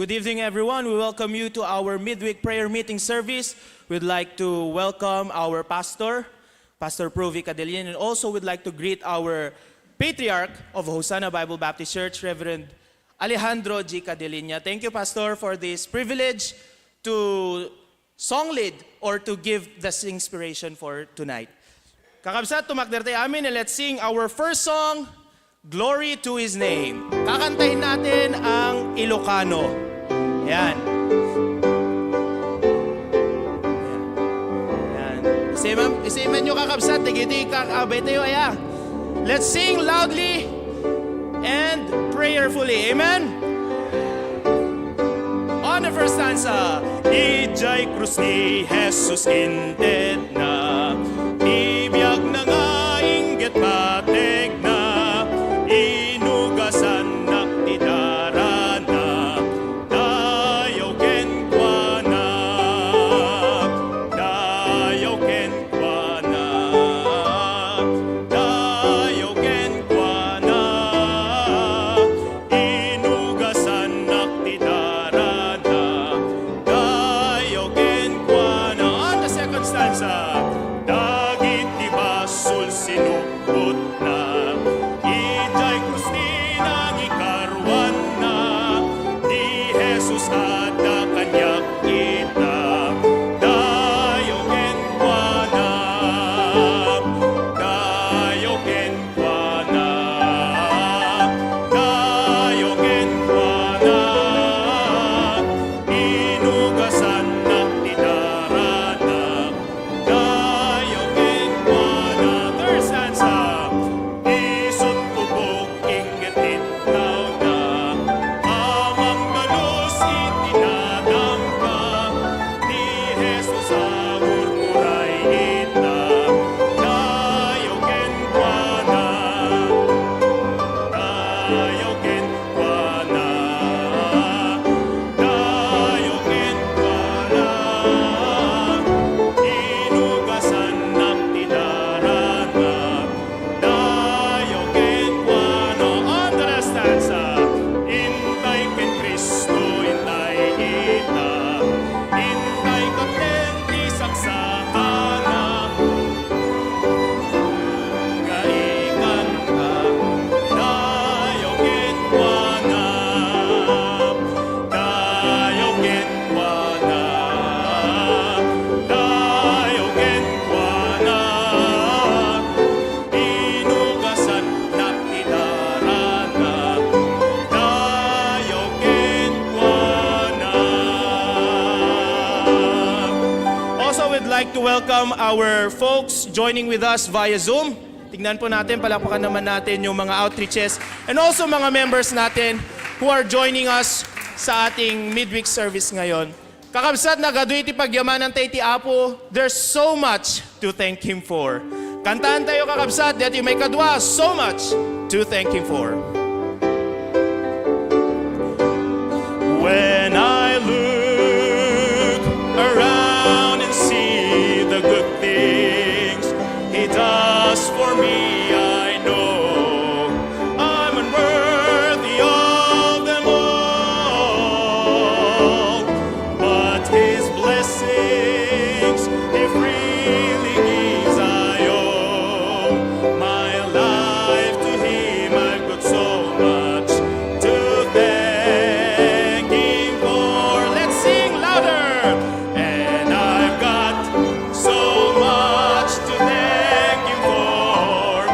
Good evening, everyone. We welcome you to our midweek prayer meeting service. We'd like to welcome our pastor, Pastor Provi Cadelian, and also we'd like to greet our patriarch of Hosanna Bible Baptist Church, Reverend Alejandro G. Cadelinia. Thank you, Pastor, for this privilege to song lead or to give the inspiration for tonight. Kakabsat, tumakderte amin, and let's sing our first song, Glory to His Name. Kakantahin natin ang Ilocano. Yan. Yan. Isiman nyo kakabsat, tigiti kakabay tayo, aya. Let's sing loudly and prayerfully. Amen? On the first stanza, Ijay krus ni Jesus inted na, ibiyag na nga inggit patek na, inugasan na tidara na, dayaw ken kwa na, dayaw ken kwa na, dayaw ken kwa na, inugasan na tidara na, dayaw ken kwa na. On the second stanza, dagit di basul sinupot na, ijay krus ni nang ikarwan na, di Jesus ada kanyak kita, dayo ken kwa na, dayo ken kwa na, dayo ken kwa na, inugasan na tidara na, dayo ken kwa na. Third stanza, isot ubog inggit itnaw na, amang galus itinadam ka, ni Jesus agurmuray ita, dayo ken kwa na, dayo ken kwa na, dayo ken kwa na, inugasan na tidara na, dayo ken kwa na. On the last stanza, intay ken Kristo, intay ita, intay katenti saksakana, gaikan ka, dayo ken kwa na, dayo ken kwa na, dayo ken kwa na, inugasan na tidara na, dayo ken kwa na. Also, we'd like to welcome our folks joining with us via Zoom. Tignan po natin, palakpakan naman natin yung mga outreaches and also mga members natin who are joining us sa ating midweek service ngayon. Kakabsat, nagaduy ti pagyamanan tayo ti Apo. There's so much to thank Him for. Kantaan tayo kakabsat, dati may kadwa, so much to thank Him for. When I look around and see the good things He does for me, I know I'm unworthy of them all. But His blessings He freely gives, I owe my life to Him. I've got so much to thank Him for. Let's sing louder. And I've got so much to thank Him for.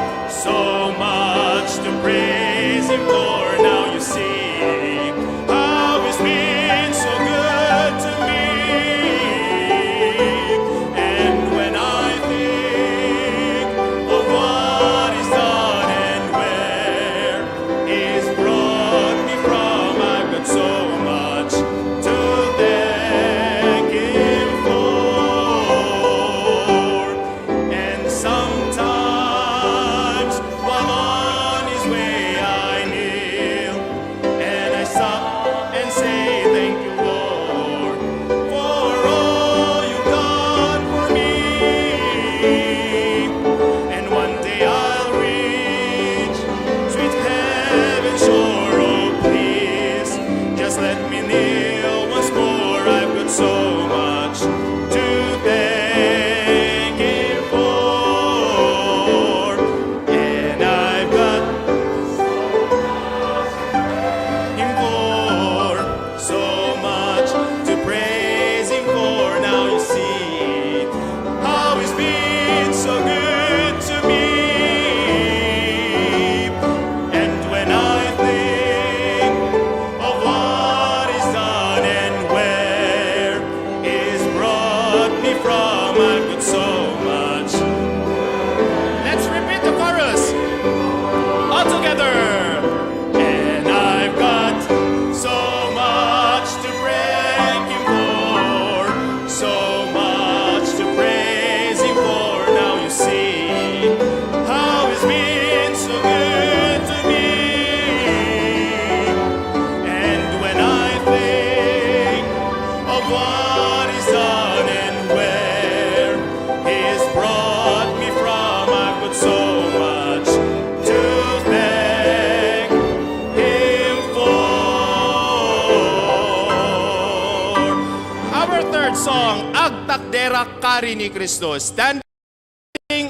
kari ni Kristo, standing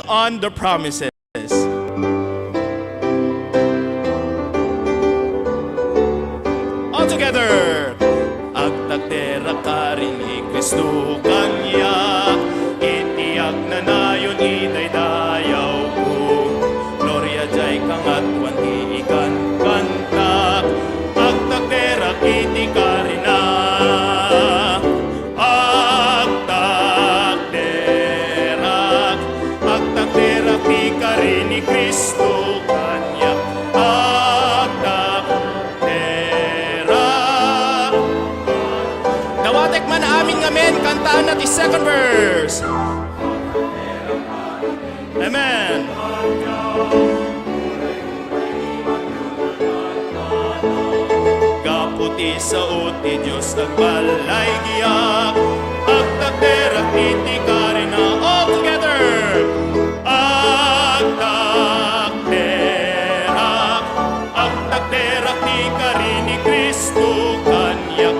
on the promises. All together. Agtagdera kari ni Kristo kanya, itiyak na nayon idaydayaw ko. Gloria jay kangat wan iikan kantak, agtagdera kiti kari na. Agtagdera ti kari ni Kristo kanya, nawatek man amin ngamen, kantaan natin second verse. Amen. Kaputi sa uti Diyos nagbalay giyak, agtagdera iti karina. All together. Agtagdera ti karini Kristo kanyak.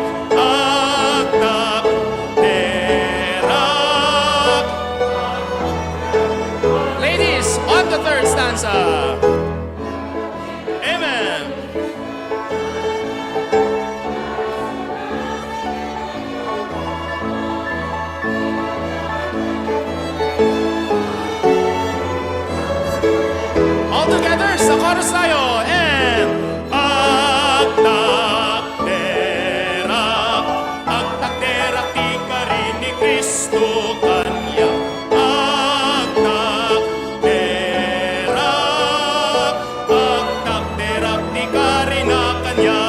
Ladies, on the third stanza. Amen. All together sa chorus tayo. And agtagdera ti karini Kristo kanya. Agtagdera ti karina kanya.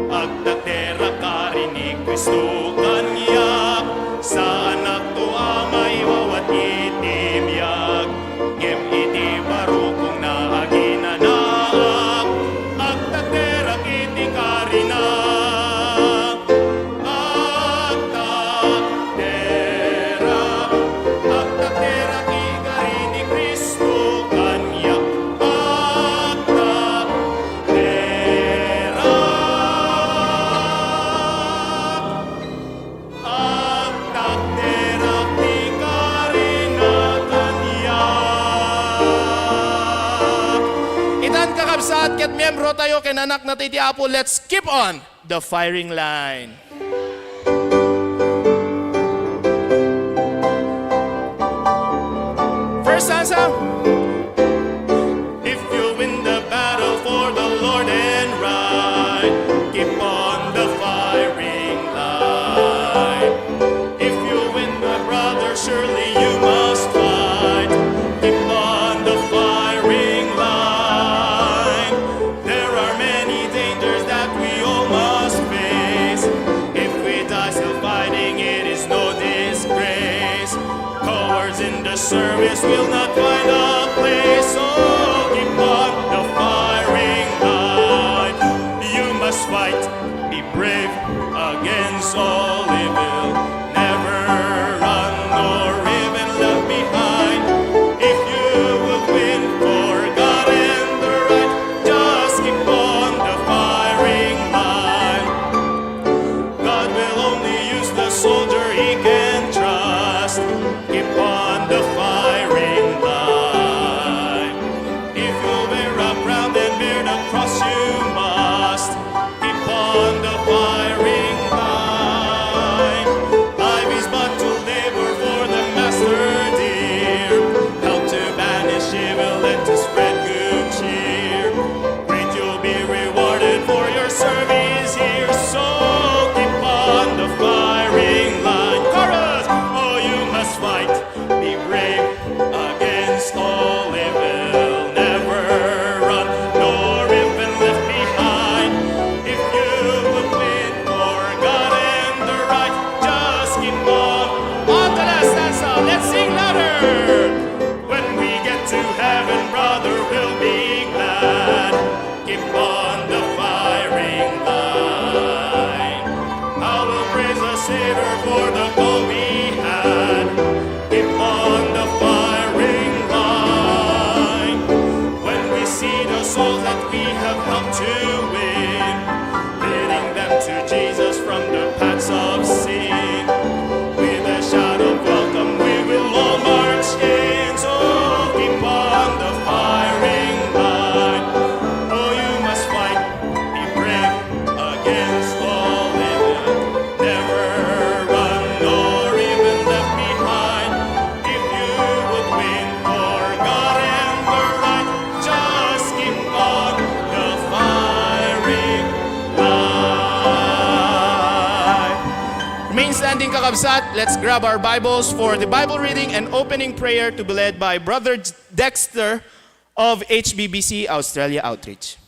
Agtagdera karini Kristo kanya. Sa anak to amay wawat itimyag, ngem iti baro kong naaginanak. Agtagdera iti karina. Agtagdera ti karini Kristo kanya. Agtagdera ti karina kanya. Itan kakabsat ket miyembro tayo kenanak na ti Apo. Let's keep on the firing line. First stanza. If you win the battle for the Lord and right, keep on the firing line. If you win, my brother, surely you must fight. Keep on the firing line. There are many dangers that we all must face. If we die still fighting, it is no disgrace. Cowards in the service will not find a place. So keep on the firing line. You must fight, be brave against all evil. Never run nor even left behind. If you will win for God and the right, just keep on the firing line. God will only use the soldier he can trust. Keep on the firing line. morning, Kakabsat. Let's grab our Bibles for the Bible reading and opening prayer to be led by Brother Dexter of HBBC Australia Outreach.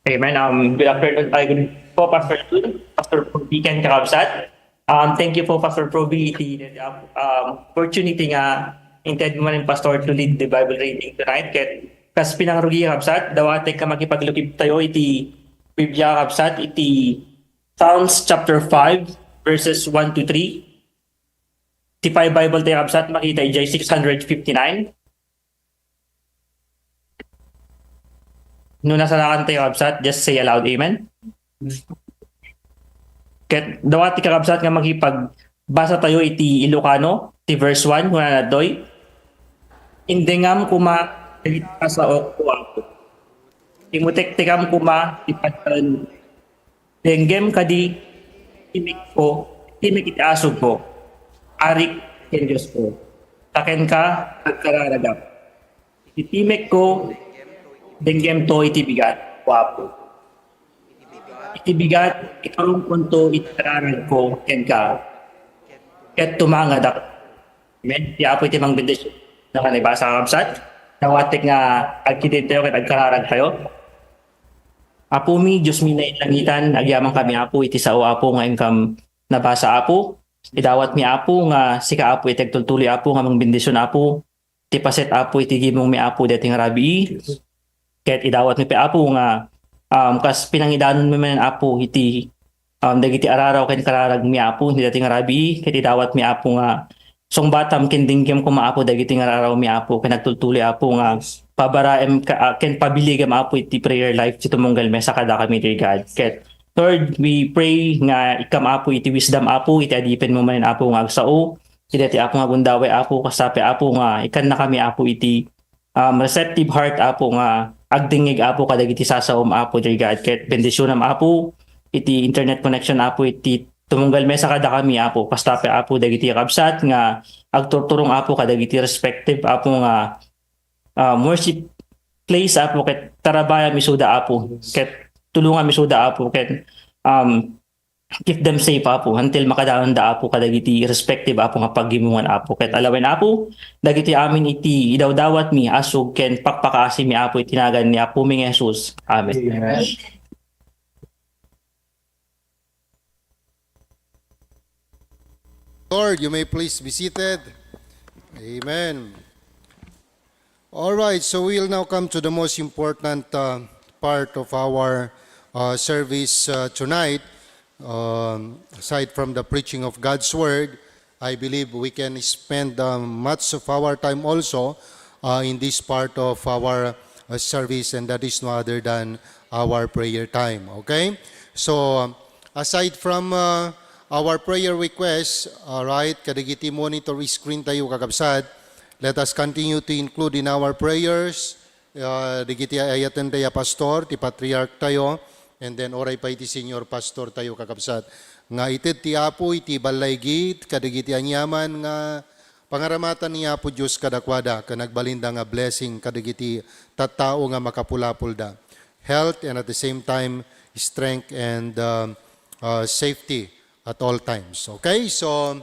Amen. Good afternoon. Good po, Pastor Jun, Pastor Proby, and Kakabsat. Thank you po, Pastor Proby, the opportunity nga inted mo man Pastor to lead the Bible reading tonight. Kas pinangrugi Kakabsat, dawate ka makipaglukip tayo iti Biblia Kakabsat, iti Psalms chapter 5, verses 1 to 3. Iti 5 Bible tayo Kakabsat, makita ijay 659. Nung nasa lakan tayo Kakabsat, just say aloud, amen. Ket dawati Kakabsat nga makipagbasa tayo iti Ilocano, iti verse 1, kuna na doy. Indengam kuma sa okto ako. Imutek-tekam kuma ipatan. Denggem kadi imik ko, imik iti asog ko. Arik ken Diyos ko. Taken ka agkararagap. Itimek ko, denggem to iti bigat, wapo. Iti bigat, ikarong punto itararag ko, ken ka. Ket tumangadak. Amen. Di apo iti mang bendisyon. Nakanibasa Kakabsat. Nawatik nga agkidin tayo ket agkararag tayo. Apo mi, Diyos mi na ilangitan, agyamang kami apo iti sao apo nga income nabasa apo. Idawat mi apo nga sika apo iti agtultuloy apo nga mang bendisyon apo. Ti paset apo iti gimong mi apo dating rabi. Ket idawat mi pa apo nga kas pinangidanon mi man apo iti dagiti araraw ken kararag mi apo ni dating rabi. Ket idawat mi apo nga song batam ken dinggem ko maapo dagiti araraw mi apo ken nagtultuloy apo nga pabaraem ken pabiligam apo iti prayer life ti tumunggal mesa kada kami dear God. Ket Lord, we pray nga ikam apo iti wisdom apo iti adipen mo man apo nga agsao. Iti apo nga gundaway apo kasapi apo nga ikan na kami apo iti receptive heart apo nga agdingig apo kadagiti sasaom apo dear God. Ket bendisyonam apo iti internet connection apo iti tumunggal mesa kada kami apo kastapi apo dagiti Kakabsat nga agturturong apo kadagiti respective apo nga worship place apo ket tarabaya misuda apo ket tulungan misuda apo ket keep them safe apo until makadaon da apo kadagiti respective apo nga paggimungan apo ket alawen apo dagiti amin iti idawdawat mi asog ken pakpakaasi mi apo itinagan ni apo mi Jesus. Amen. Amen. Lord, you may please be seated. Amen. All right, so we'll now come to the most important part of our service tonight. Aside from the preaching of God's Word, I believe we can spend much of our time also in this part of our service, and that is no other than our prayer time. Okay? So, aside from our prayer requests, alright, kadagiti monitor screen tayo Kakabsat. Let us continue to include in our prayers, digiti ayatan tayo pastor, ti patriarch tayo, and then oray pa iti senior pastor tayo Kakabsat. Nga ited ti apo iti balaygit, kadagiti anyaman nga pangaramatan ni Apo Diyos kadakwada, kanagbalinda nga blessing, kadagiti tattao nga makapulapul da. Health and at the same time, strength and safety at all times. Okay, so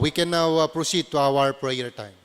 we can now proceed to our prayer time.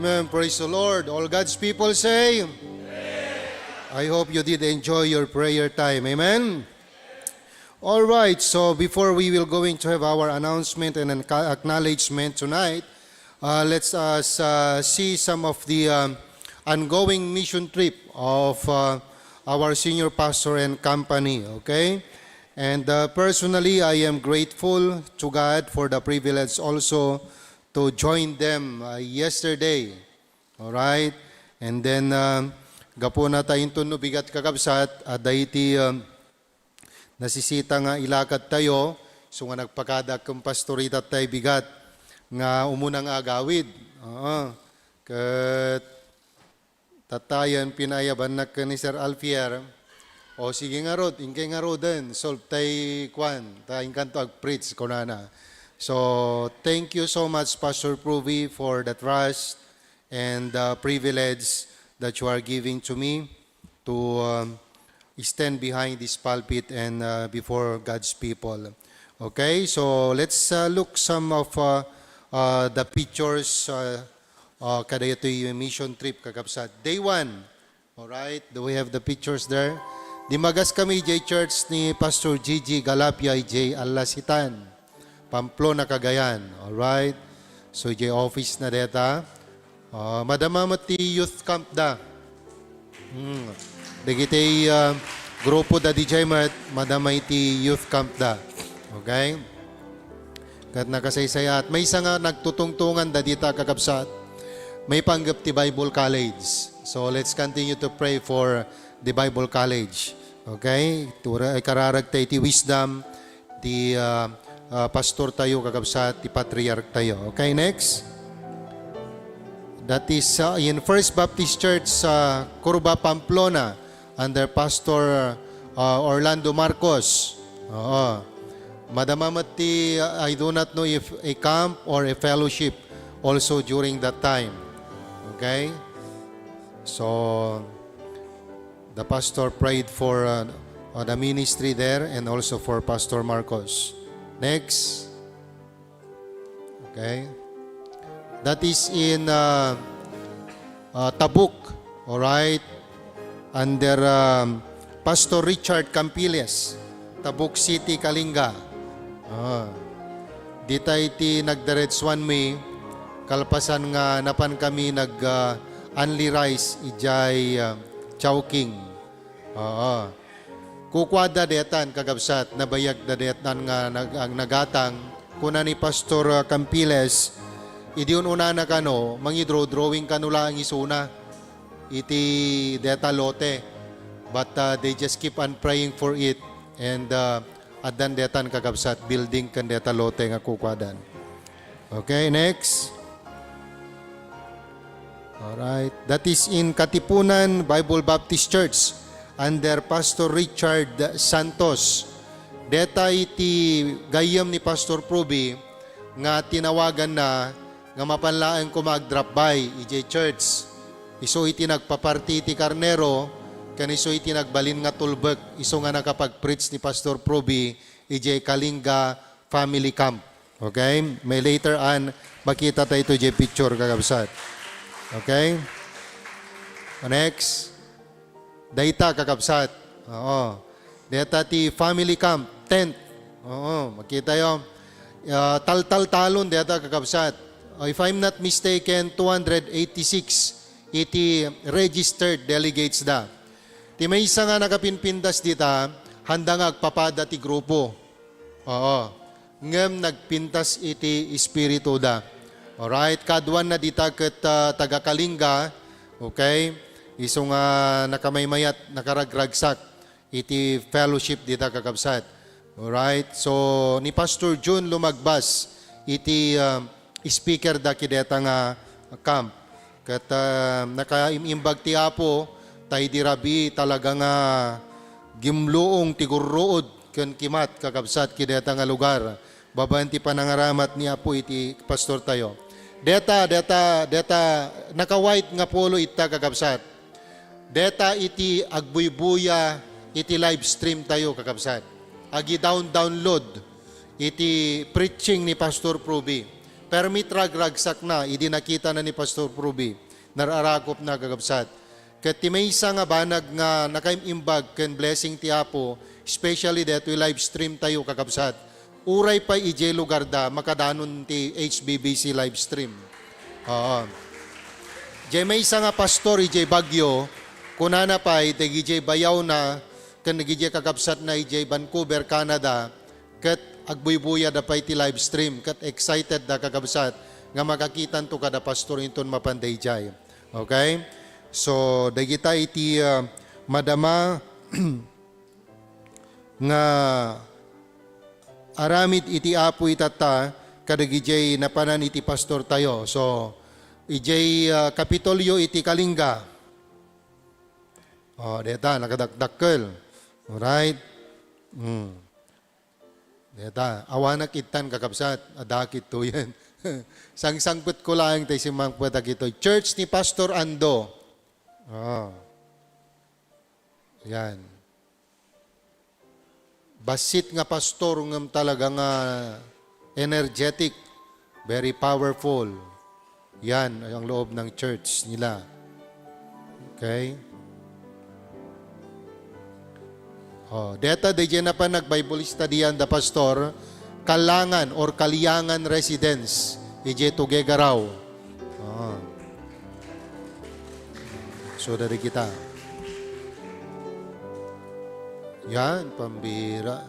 Amen. Praise the Lord. All God's people say, I hope you did enjoy your prayer time. Amen. All right, so before we will going to have our announcement and acknowledgement tonight, let's see some of the ongoing mission trip of our senior pastor and company, okay? And personally, I am grateful to God for the privilege also to join them yesterday, all right? And then, gapo na tayong tuno bigat kakabsat, dayti nasisita nga ilakad tayo, so nga nagpakada kong pastorita tayo bigat, nga umunang agawid. Kat tatayan pinayaban na ka ni Sir Alfier, o sige nga rod, ingkay nga rod din, solve tay kwan, tayong kanto ag-preach ko na. So, thank you so much, Pastor Pruvi, for the trust and the privilege that you are giving to me to stand behind this pulpit and before God's people. Okay, so let's look some of the pictures kada ito yung mission trip kakapsat. Day 1, alright, do we have the pictures there? Dimagas kami J Church ni Pastor Gigi Galapia J Alasitan, Pamplona, Cagayan. Alright, so J office na deta. Madamamati Youth Camp da. Dagiti grupo da DJ Mat, madamay ti Youth Camp da. Okay? Kat nakasaysaya at may isa nga nagtutungtungan da dita kakabsat. May panggap ti Bible College. So let's continue to pray for the Bible College. Okay? Tura ay kararag tayo ti wisdom, ti pastor tayo kakabsat, ti patriarch tayo. Okay, next. That is in First Baptist Church sa Curva, Pamplona, under Pastor Orlando Marcos. Madamamati, I do not know if a camp or a fellowship also during that time. Okay? So, the pastor prayed for the ministry there and also for Pastor Marcos. Next. Okay? That is in Tabuk, all right, under Pastor Richard Campiles, Tabuk City, Kalinga. Dita iti nagdiretswan mi, kalpasan nga napan kami nag-unli rice, ijay chowking. Kukwada detan kagabsat, nabayag da detan nga ang nagatang, kuna ni Pastor Campiles, idiyon una na kano, drawing kanula ang isuna, iti deta lote. But they just keep on praying for it and adan detan kagabsat, building kan deta lote nga kukwadan. Okay, next. Alright, that is in Katipunan Bible Baptist Church under Pastor Richard Santos. Deta iti gayam ni Pastor Proby nga tinawagan na nga mapanlaan ko mag-drop by EJ Church. Iso iti nagpaparti iti karnero, kaniso iti nagbalin nga tulbek, iso nga nakapag-preach ni Pastor Proby, EJ Kalinga Family Camp. Okay? May later on, makita tayo ito EJ picture kakabsat. Okay? Next. Data kakabsat. Oo. Data ti Family Camp, tent. Oo, makita yun. Tal-tal-talon data kakabsat. If I'm not mistaken, 286 iti registered delegates da. Ti may isa nga nakapinpindas dita, handa nga agpapada ti grupo. Oo. Ngem nagpintas iti espiritu da. Alright, kadwan na dita ket taga-Kalinga, okay? Iso nga nakamaymayat, nakaragragsak iti fellowship dita kakabsat. Alright, so ni Pastor June Lumagbas, iti speaker da kideta nga camp. Kat nakaimbag ti Apo, tayo di rabi talaga nga gimluong tiguruod ken kimat kakabsat kideta nga lugar. Babanti panangaramat ni Apo iti pastor tayo. Deta, naka-white nga polo ita kakabsat. Deta iti agbuybuya, iti live stream tayo kakabsat. Agi download, iti preaching ni Pastor Pruby. Permit ragragsak na, idi nakita na ni Pastor Pruby. Nararakop na kakabsat. ket ti maysa nga banag nga nakaimbag ken blessing ti Apo, especially that we live stream tayo kakabsat. Uray pa ije lugar da makadanon ti HBBC live stream. Oo. Jay maysa nga pastor ije Bagyo, kunana pa iti ije bayaw na ken ije kakabsat na ije Vancouver, Canada, ket agbuybuya da pa iti live stream, ket excited da kakabsat nga makakitan to kada pastor inton mapanday jay. Okay? So, dagita iti madama nga aramid iti Apo itata kadagijay napanan iti pastor tayo. So, ijay Kapitolyo iti Kalinga. Deta, nakadakdakkel. Alright? Deta, awanak itan kakabsat. Adakit to yan. Sangsangkot ko lang tayo si Mang Puetak ito. Church ni Pastor Ando. Yan. Basit nga pastor ngam talaga nga energetic, very powerful. Yan ang loob ng church nila. Okay? Deta de na pa nag-Bible study yan da pastor, Kalangan or Kaliangan residence, ije Tugegaraw. So dari kita. Yan, pambira.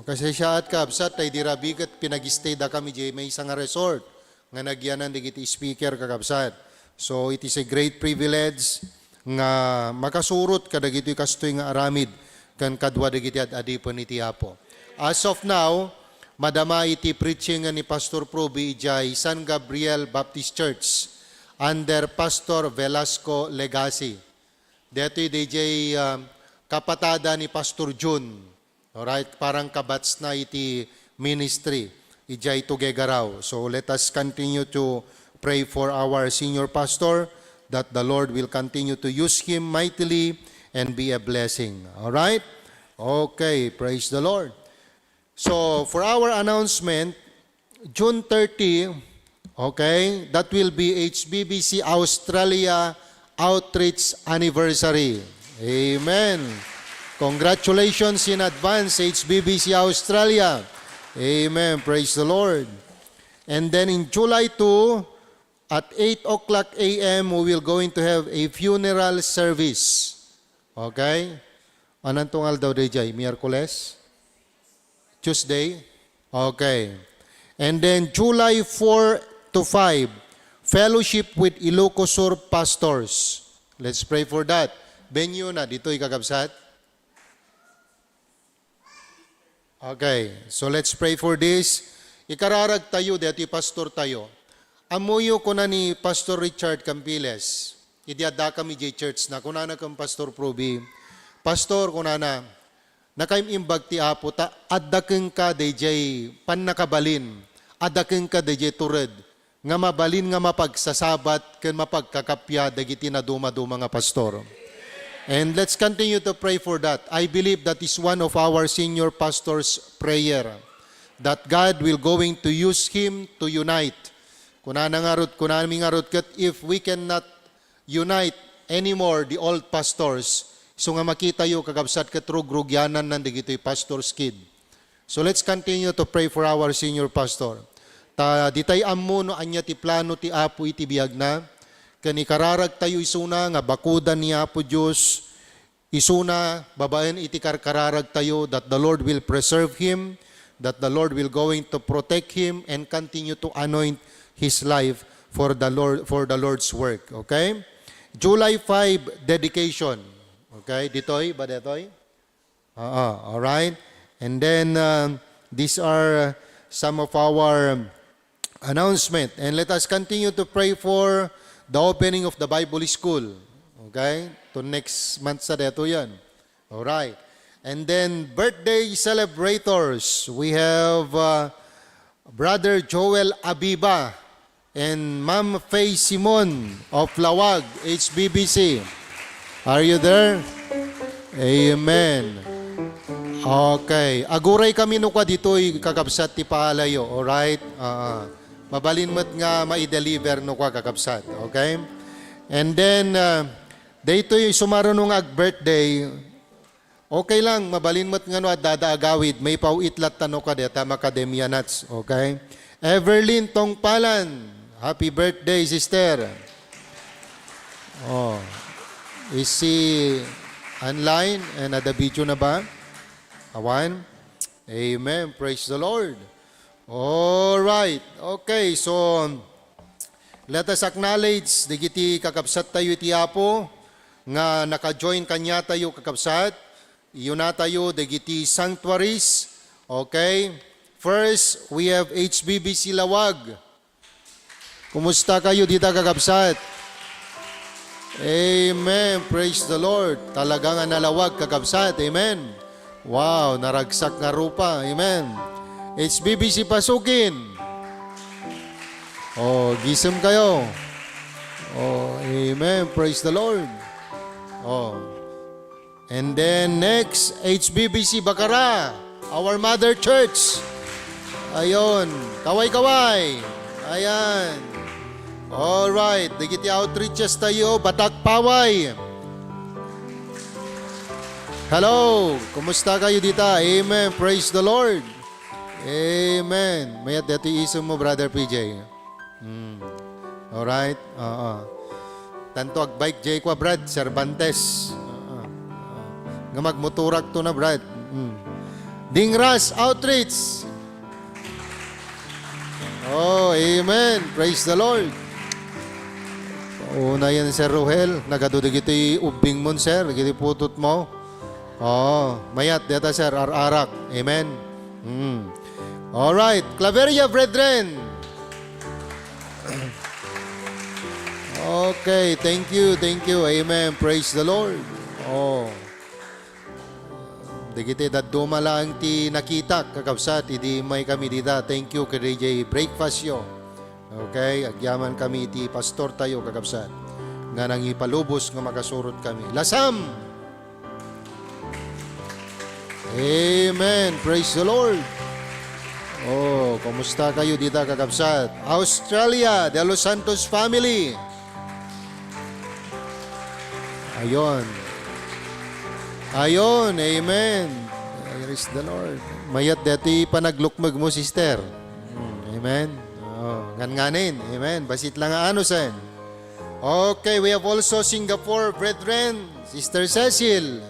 Kasi siya at kabsat, ay dirabigat pinag-stay da kami di may isang resort. Nga nagyanan di kiti speaker kakabsat. So it is a great privilege nga makasurot kadagito kastoy nga aramid kan kadwa dagiti at adipon iti Apo. As of now, madama iti preaching ni Pastor Proby ijay San Gabriel Baptist Church under Pastor Velasco Legacy. Dito DJ kapatada ni Pastor June. Alright, parang kabats na iti ministry. Ijay Tugegaraw. So let us continue to pray for our senior pastor that the Lord will continue to use him mightily and be a blessing. Alright? Okay, praise the Lord. So, for our announcement, June 30, okay, that will be HBBC Australia Outreach Anniversary. Amen. Congratulations in advance, HBBC Australia. Amen. Praise the Lord. And then in July 2, at 8 o'clock a.m., we will going to have a funeral service. Okay? Anong tungal daw day, Miyerkules? Tuesday? Okay. And then July 4 to 5, fellowship with Ilocos Sur pastors. Let's pray for that. Benyo na, dito ikagabsat. Okay. So let's pray for this. Ikararag tayo, dito pastor tayo. Amuyo ko na ni Pastor Richard Campiles. Idiada kami J Church na kunana kang Pastor Proby. Pastor kunana, nakaimbag ti Apo ta addaken ka DJ pannakabalin. Addaken ka DJ tured nga mabalin nga mapagsasabat ken mapagkakapya dagiti na duma-duma nga pastor. And let's continue to pray for that. I believe that is one of our senior pastors' prayer that God will going to use him to unite. Kunana ngarot ket if we cannot unite anymore the old pastors, so nga makita yo kagabsat ket rugrugyanan nan digitoy pastor's kid. So let's continue to pray for our senior pastor. Ta ditay ammo no anya ti plano ti Apo iti biag na ken ikararag tayo isuna nga bakudan ni Apo Dios, isuna babaen iti karkararag tayo that the Lord will preserve him, that the Lord will going to protect him and continue to anoint his life for the Lord's work. Okay? July 5 dedication. Okay, ditoy ba ditoy? All right. And then these are some of our announcement. And let us continue to pray for the opening of the Bible school. Okay? To next month sa dito yan. All right. And then birthday celebrators. We have Brother Joel Abiba and Ma'am Faye Simon of Lawag, HBBC. Are you there? Amen. Okay. Aguray kami nuka dito'y kakabsat ti paalayo. Alright? mabalinmat nga ma-deliver no kwa kakabsat. Okay? And then, daytoy sumaruno nga birthday, okay lang, mabalinmat nga no at dadaagawid, may pauitlat tano ka deta Macadamia Nuts. Okay? Everlyn Tongpalan, happy birthday, sister. Oh, is she online and ada video na ba? Awan? Amen. Praise the Lord. All right. Okay, so let us acknowledge digiti kakabsat tayo iti Apo nga naka-join kanya tayo kakabsat. Iyon na tayo digiti sanctuaries. Okay? First, we have HBBC Lawag. Kumusta kayo dito kakabsat? Amen. Praise the Lord. Talaga nga nalawag kakabsat. Amen. Wow, naragsak nga rupa. Amen. HBBC Pasukin. Oh, gisem kayo. Oh, amen. Praise the Lord. Oh. And then next, HBBC Bacara. Our Mother Church. Ayon. Kaway-kaway. Ayan. Alright. Digiti outreaches tayo. Batak Paway. Hello. Kumusta kayo dito? Amen. Praise the Lord. Amen. Mayat dito iso mo, Brother PJ. Alright. Tanto agbike J kwa, Brad. Cervantes. Nga magmuturag to na, Brad. Dingras Outreach. Oh, amen. Praise the Lord. Una yan, Sir Ruhel. Nagadudig ito ubing mo, Sir. Giti putot mo. Oh, mayat data, Sir. Ararak. Amen. Alright. Claveria Brethren. Okay. Thank you. Thank you. Amen. Praise the Lord. Oh. Digiti daduma lang ti nakita kakabsat. Idi may kami dita. Thank you kay DJ Breakfast yo. Okay. Agyaman kami ti pastor tayo kakabsat. Nga nang ipalubos nga makasurot kami. Lasam! Amen. Praise the Lord. Oh, kumusta kayo dito kakabsat? Australia, De Los Santos family. Ayon. Ayon, amen. Praise the Lord. Mayat dati panaglukmag mo, sister. Amen. Oh, ngan-nganin. Amen. Basit lang ano sen. Okay, we have also Singapore brethren. Sister Cecil.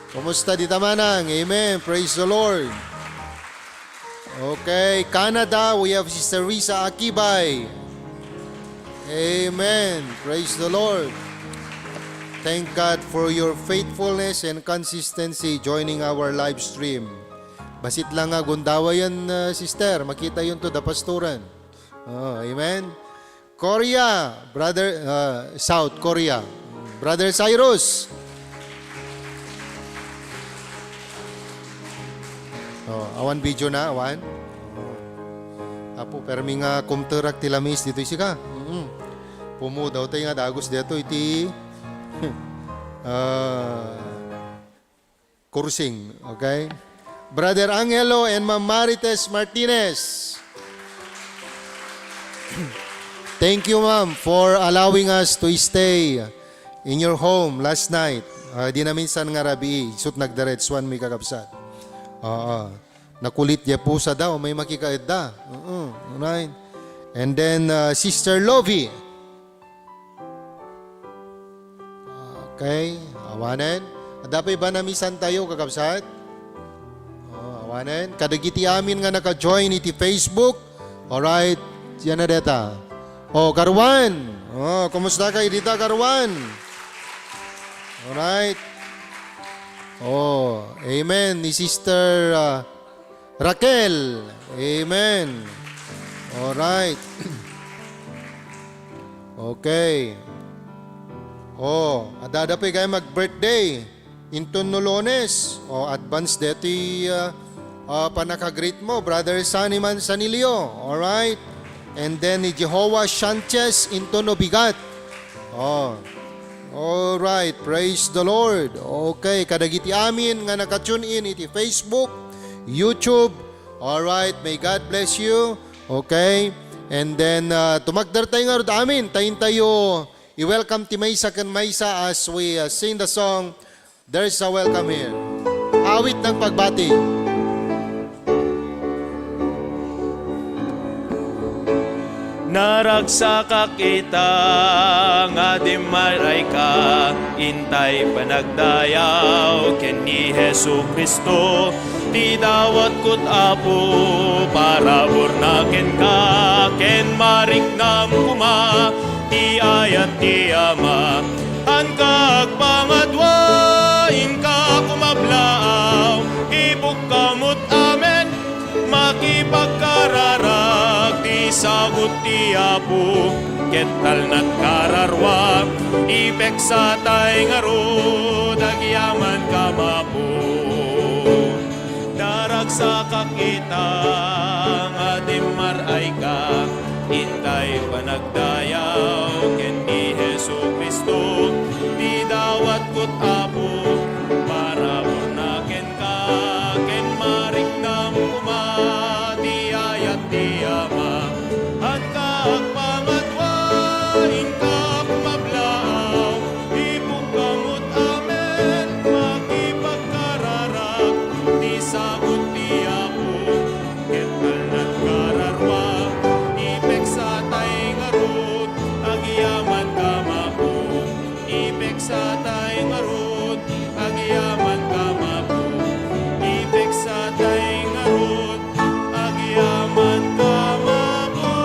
Kumusta dito manang? Amen. Praise the Lord. Okay, Canada, we have Sister Risa Akibay. Amen. Praise the Lord. Thank God for your faithfulness and consistency joining our live stream. Basit lang nga gundawa yan, sister. Makita yun to the pastoran. Oh, amen. Korea, brother, South Korea. Brother Cyrus. Oh, awan video na, awan. Apo, permi nga kumterak tilamis dito isika. Pumu daw tayo nga dagos dito iti kursing, okay? Brother Angelo and Ma'am Marites Martinez. Thank you, Ma'am, for allowing us to stay in your home last night. Di na minsan nga rabi, sut nagdiretsuan may kakabsat. Nakulit niya pusa daw, may makikaid da. Right? And then, Sister Lovie. Okay, awanen. Dapat ba namisan tayo kakabsat? Awanen. Kadagiti amin nga naka-join iti Facebook. Alright, yan na deta. Karwan. Kumusta kayo dito, Karwan? Alright. Amen. Ni Sister Raquel. Amen. Alright. Okay. Adadapi kayo mag-birthday. Inton no Lunes. Advance deti panaka-greet mo, Brother Sunny Manzanillo. Alright. And then ni Jehovah Sanchez inton no bigat. Alright. Praise the Lord. Okay. Kadagiti amin nga naka-tune in iti Facebook, YouTube. Alright. May God bless you. Okay? And then, tumagdar tayo nga rin amin. Tayin tayo, i-welcome ti Maysa kan Maysa as we sing the song, There's a Welcome Here. Awit ng pagbati. Naragsakak kita nga di maray ka, intay panagdayaw ken ni Hesu Kristo. Ti dawat kut apo para burnaken ka, ken mariknam kuma ti ayat ti ama. Hankag pangadwain ka kumablaaw, ibuk kamot amen, makipagkararag ti sagot ti apo, ketal nat kararwa, ipek sa tay ngaro, dagyaman kamapo. Naragsakak kita, nga di maray ka, intay panagdayaw, ken ni Hesu Kristo, di dawat kut apo, para burnaken ka, ken mariknam kuma, di ayat di ama, at kaagpangadwain ka kumablaaw, ibukamot amen, makipagkararag, di sagot di apo, ketal nagkararwa, ipek sa tay ngarut, agyaman kamapo, ipek sa tay ngarut, agyaman kamapo, ipek sa tay ngarut, agyaman kamapo.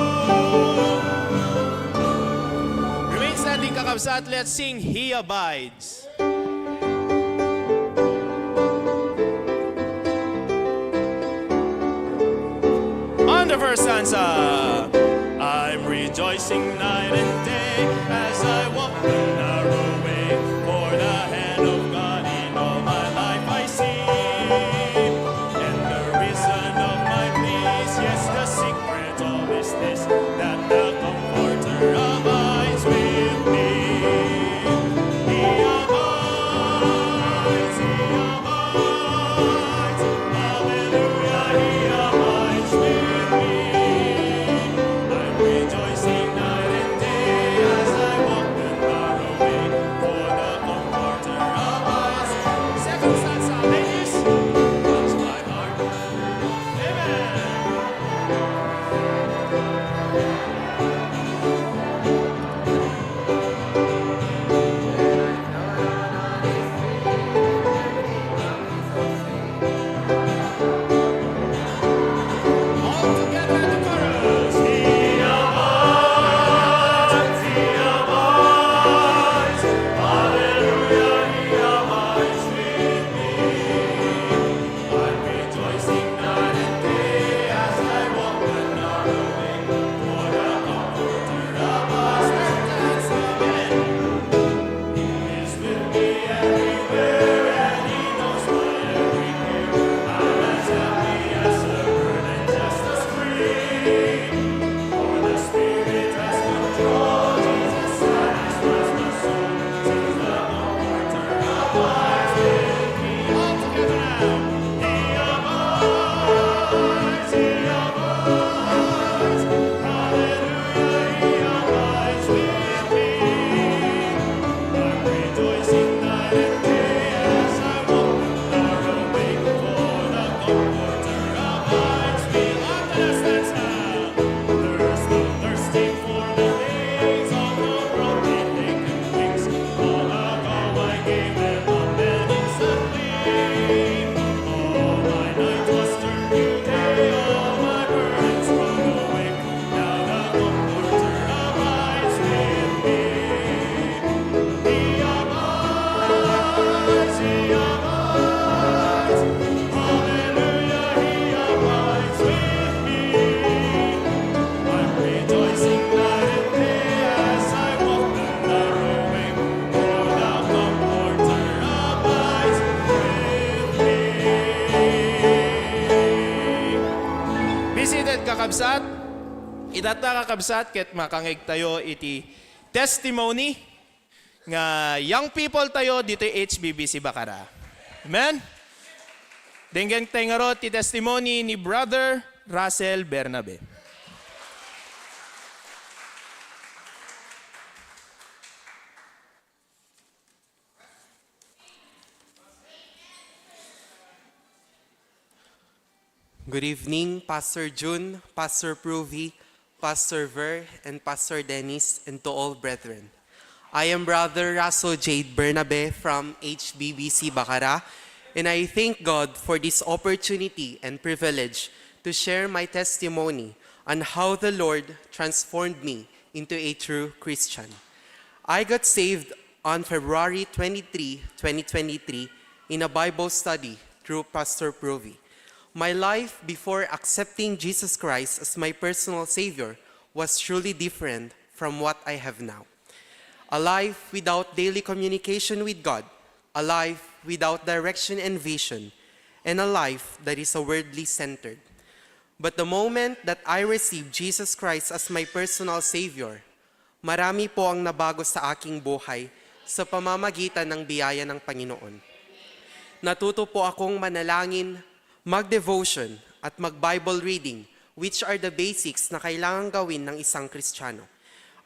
Remain standing kakabsat, let's sing He Abides. On the first stanza, I'm rejoicing night and day as I walk the narrow way, for the hand of God in all my life I see, and the reason of my peace, yes, the secret of is this, that the Comforter abides with me. He abides, hallelujah, He abides with me. I'm rejoicing night and day as I walk the narrow way, for the Comforter abides. Second stanza, ladies, touch my heart. Amen. All together in the chorus. He abides, He abides, hallelujah, He abides with me. I'm rejoicing night and day as I walk the narrow way, for the Comforter abides. Let's dance again. He is with me everywhere, and He knows my every care. I'm as happy as a bird and just as free, for the Spirit has control. Jesus satisfies my soul, since the Comforter abides with me. All together now. He abides, He abides, hallelujah, He abides with me. I'm rejoicing night and day as I walk the narrow way, for the Comforter abides with me. On the last stanza. There's no thirsting for the days of the broken naked wings. Long ago I gave them up and instantly, all my night was turned to day, all my burdens rolled away. Now the Comforter abides with me. He abides, He abides, hallelujah, He abides with me. I'm rejoicing night and day as I walk the narrow way, for the Comforter abides with me. Be seated, kakabsat. Idata kakabsat ket makangig tayo iti testimony nga young people tayo dito HBBC Bacara. Amen? Denggen tayo nga ro ti testimony ni Brother Russell Bernabe. Good evening, Pastor June, Pastor Pruvi, Pastor Ver, and Pastor Dennis, and to all brethren. I am Brother Raso Jade Bernabe from HBBC Bacara, and I thank God for this opportunity and privilege to share my testimony on how the Lord transformed me into a true Christian. I got saved on February 23, 2023 in a Bible study through Pastor Pruvi. My life before accepting Jesus Christ as my personal Savior was truly different from what I have now. A life without daily communication with God, a life without direction and vision, and a life that is worldly centered. But the moment that I received Jesus Christ as my personal Savior, marami po ang nabago sa aking buhay sa pamamagitan ng biyaya ng Panginoon. Natuto po akong manalangin, mag-devotion at mag-Bible reading, which are the basics na kailangang gawin ng isang Kristiyano.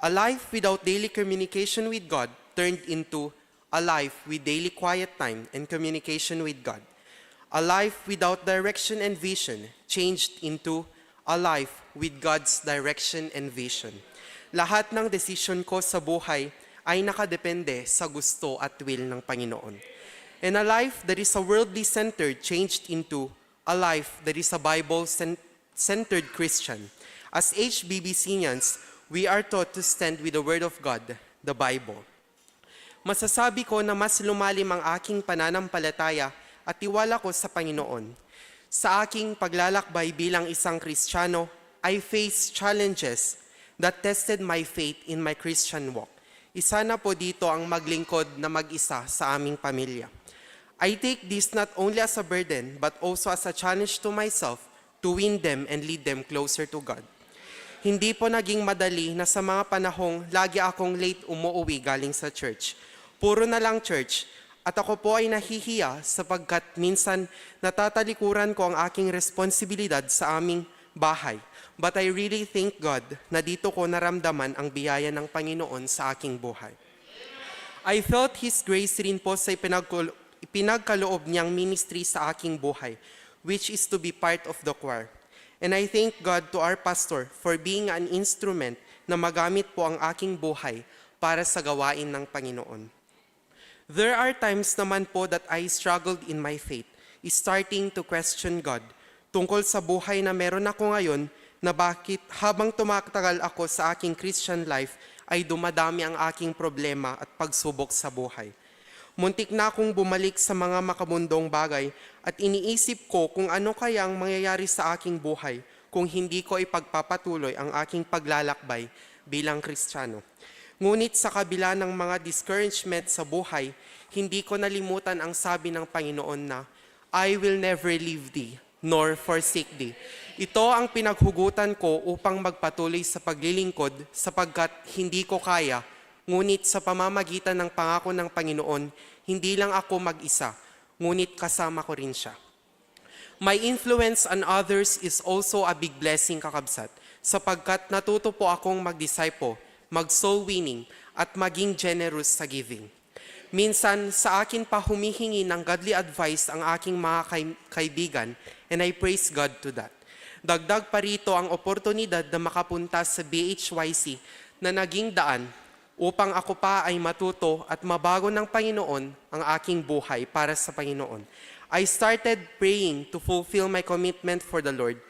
A life without daily communication with God turned into a life with daily quiet time and communication with God. A life without direction and vision changed into a life with God's direction and vision. Lahat ng desisyon ko sa buhay ay nakadepende sa gusto at will ng Panginoon. And a life that is a worldly centered changed into a life that is a Bible-centered Christian. As HBBCians, we are taught to stand with the Word of God, the Bible. Masasabi ko na mas lumalim ang aking pananampalataya at tiwala ko sa Panginoon. Sa aking paglalakbay bilang isang Kristiyano, I faced challenges that tested my faith in my Christian walk. Isa na po dito ang maglingkod na mag-isa sa aming pamilya. I take this not only as a burden, but also as a challenge to myself to win them and lead them closer to God. Hindi po naging madali na sa mga panahong lagi akong late umuwi galing sa church. Puro na lang church. At ako po ay nahihiya sapagkat minsan natatalikuran ko ang aking responsibilidad sa aming bahay. But I really thank God na dito ko naramdaman ang biyaya ng Panginoon sa aking buhay. I felt His grace rin po sa ipinagkaloob niyang ministry sa aking buhay, which is to be part of the choir. And I thank God to our pastor for being an instrument na magamit po ang aking buhay para sa gawain ng Panginoon. There are times naman po that I struggled in my faith, starting to question God tungkol sa buhay na meron ako ngayon na bakit habang tumatagal ako sa aking Christian life ay dumadami ang aking problema at pagsubok sa buhay. Muntik na akong bumalik sa mga makamundong bagay at iniisip ko kung ano kaya ang mangyayari sa aking buhay kung hindi ko ipagpapatuloy ang aking paglalakbay bilang Kristiyano. Ngunit sa kabila ng mga discouragement sa buhay, hindi ko nalimutan ang sabi ng Panginoon na, I will never leave thee, nor forsake thee. Ito ang pinaghugutan ko upang magpatuloy sa paglilingkod sapagkat hindi ko kaya. Ngunit sa pamamagitan ng pangako ng Panginoon, hindi lang ako mag-isa, ngunit kasama ko rin siya. My influence on others is also a big blessing, kakabsat, sapagkat natuto po akong mag-disciple, mag-soul winning, at maging generous sa giving. Minsan, sa akin pa humihingi ng godly advice ang aking mga kaibigan, and I praise God to that. Dagdag pa rito ang oportunidad na makapunta sa BHYC na naging daan upang ako pa ay matuto at mabago ng Panginoon ang aking buhay para sa Panginoon. I started praying to fulfill my commitment for the Lord.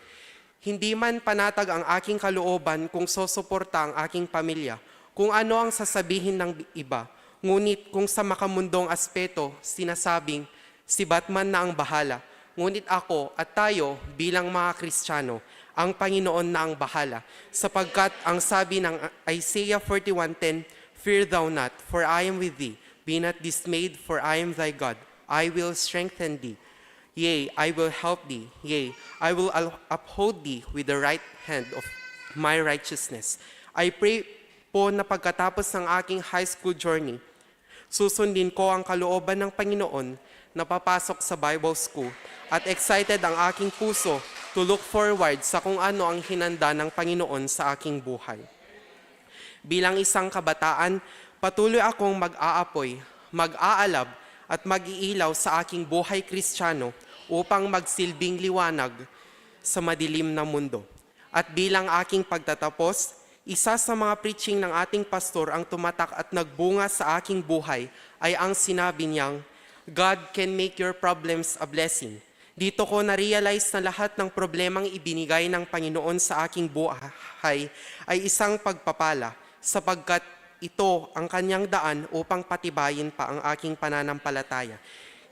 Hindi man panatag ang aking kalooban kung susuporta ang aking pamilya, kung ano ang sasabihin ng iba. Ngunit kung sa makamundong aspeto, sinasabing, si Batman na ang bahala. Ngunit ako at tayo bilang mga Kristiyano, ang Panginoon na ang bahala. Sapagkat ang sabi ng Isaiah 41:10, Fear thou not, for I am with thee. Be not dismayed, for I am thy God. I will strengthen thee. Yea, I will help thee. Yea, I will uphold thee with the right hand of my righteousness. I pray po na pagkatapos ng aking high school journey, susundin ko ang kalooban ng Panginoon na papasok sa Bible school at excited ang aking puso to look forward sa kung ano ang hinanda ng Panginoon sa aking buhay. Bilang isang kabataan, patuloy akong mag-aapoy, mag-aalab at mag-iilaw sa aking buhay Kristiyano upang magsilbing liwanag sa madilim na mundo. At bilang aking pagtatapos, isa sa mga preaching ng ating pastor ang tumatak at nagbunga sa aking buhay ay ang sinabi niyang, God can make your problems a blessing. Dito ko na-realize na lahat ng problemang ibinigay ng Panginoon sa aking buhay ay isang pagpapala sapagkat ito ang kanyang daan upang patibayin pa ang aking pananampalataya.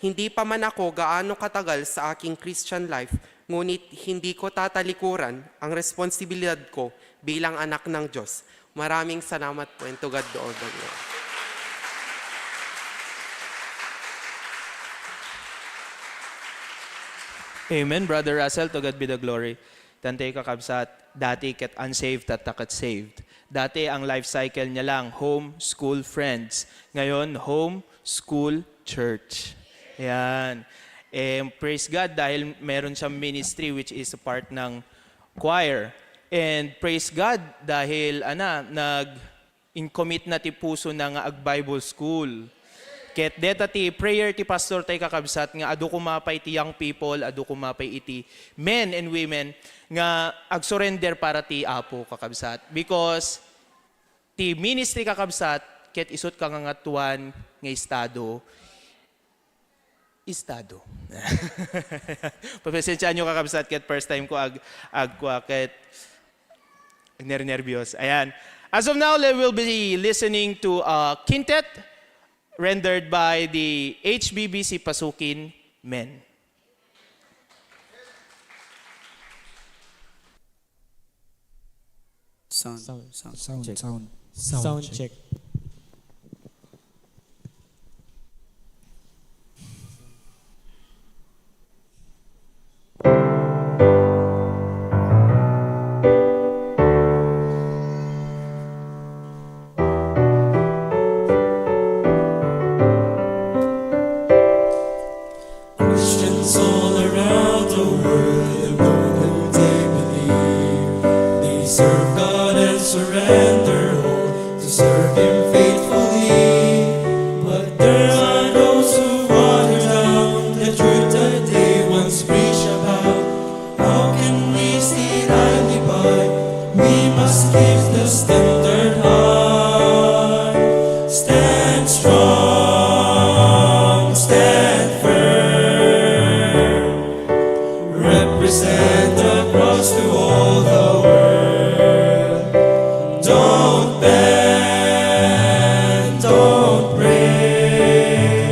Hindi pa man ako gaano katagal sa aking Christian life, ngunit hindi ko tatalikuran ang responsibilidad ko bilang anak ng Diyos. Maraming salamat po, and to God be all the glory. Amen, Brother Russell. To God be the glory. Tantay kakabsat, dati ket unsaved at takat saved. Dati ang life cycle niya lang, home, school, friends. Ngayon, home, school, church. Yan. Praise God dahil meron siyang ministry which is a part ng choir. And praise God dahil nag-in-commit na ti puso na nga ag-Bible school. Ket deta ti prayer ti pastor tay kakabsat nga adu kumapay ti young people, adu kumapay iti men and women nga ag-surrender para ti Apo kakabsat. Because ti ministry kakabsat ket isot ka nga tuwan nga estado. Papasensyahan nyo kakabsat ket first time ko ket nervyos. Ayan. As of now, we will be listening to a quintet rendered by the HBBC Pasukin Men. Sound check. Christians all around the world have known who they believe. They serve God and surrender all to serve Him faithfully. But there are those who water down the truth that they once preached about. How can we stay idly by? We must keep the standard high. Stand strong, stand firm. Represent the cross to all the world. Don't bend, don't break.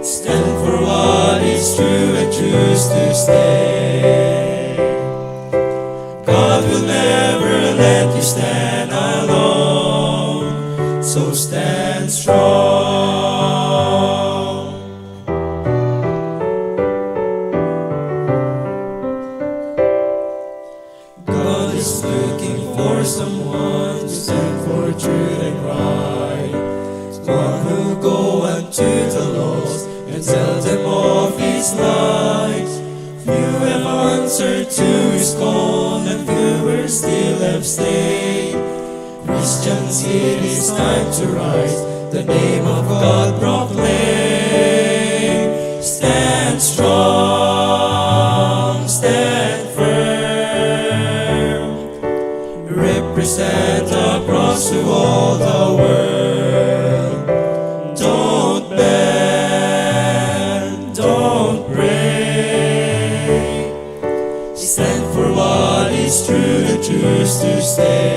Stand for what is true and choose to stay. God will never let you stand alone, so stand strong. God is looking for someone to stand for truth and right. One who go unto the lost and tell them of His light. Few have answered to His call, and fewer still have stayed. Christians, it is time to rise, the name of God proclaim. Stand strong, stand firm. Represent the cross to all the world. Don't bend, don't break. Stand for what is true and choose to stay.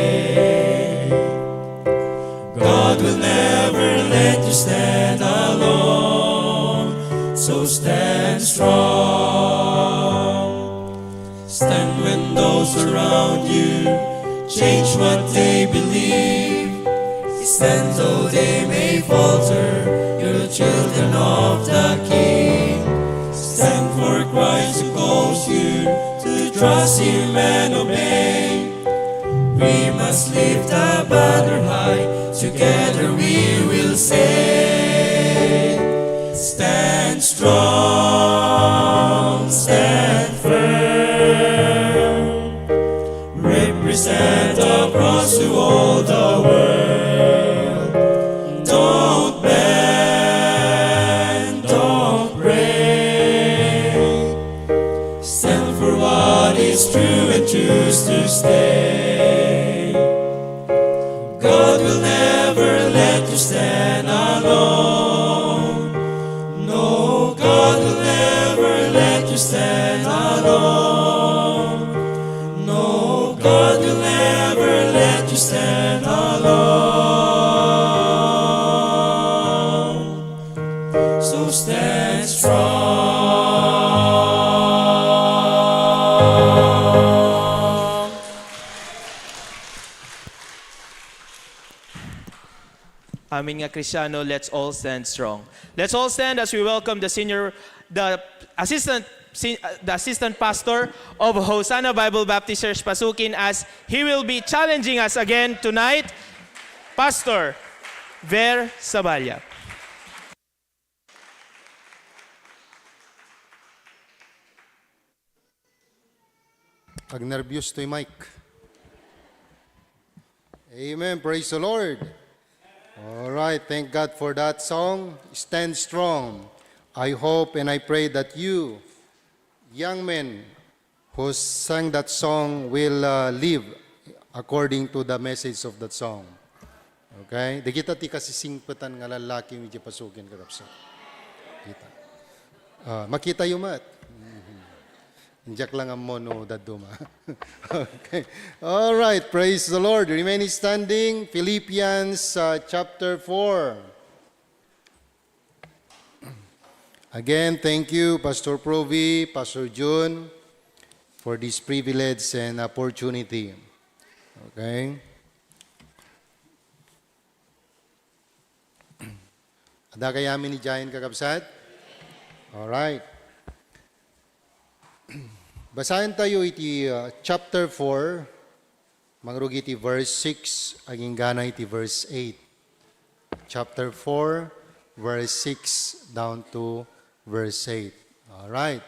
God will never let you stand alone, so stand strong. Stand when those around you change what they believe. Stand though they may falter, you're children of the King. Stand for Christ who calls you to trust Him and obey. We must lift the banner high, together we will say, stand strong, stand firm. Represent the cross to all the world. Don't bend, don't break. Stand for what is true and choose to stay. God will never let you stand alone. No, God will never let you stand alone. No, God will never let you stand alone. So stand strong. Amin nga Kristiyano, let's all stand strong. Let's all stand as we welcome the assistant pastor of Hosanna Bible Baptist Church Pasukin, as he will be challenging us again tonight, Pastor Ver Saballa. Pag nervyos to yung mic. Amen. Praise the Lord. All right. Thank God for that song. Stand strong. I hope and I pray that you, young men who sang that song, will live according to the message of that song. Okay? Di kita ti kasi singpetan nga lalaki medyo pasukin karapsa. Kita. Makita yung mat. Injak lang ang mono daduma. Okay. All right. Praise the Lord. Remain standing. Philippians chapter 4. Again, thank you, Pastor Provi, Pastor June, for this privilege and opportunity. Okay. Ada kaya amin ni Jayan kakabsat? All right. Basahin tayo iti chapter 4, mangrug iti verse 6, aging gana iti verse 8. Chapter 4, verse 6 down to verse 8. All right.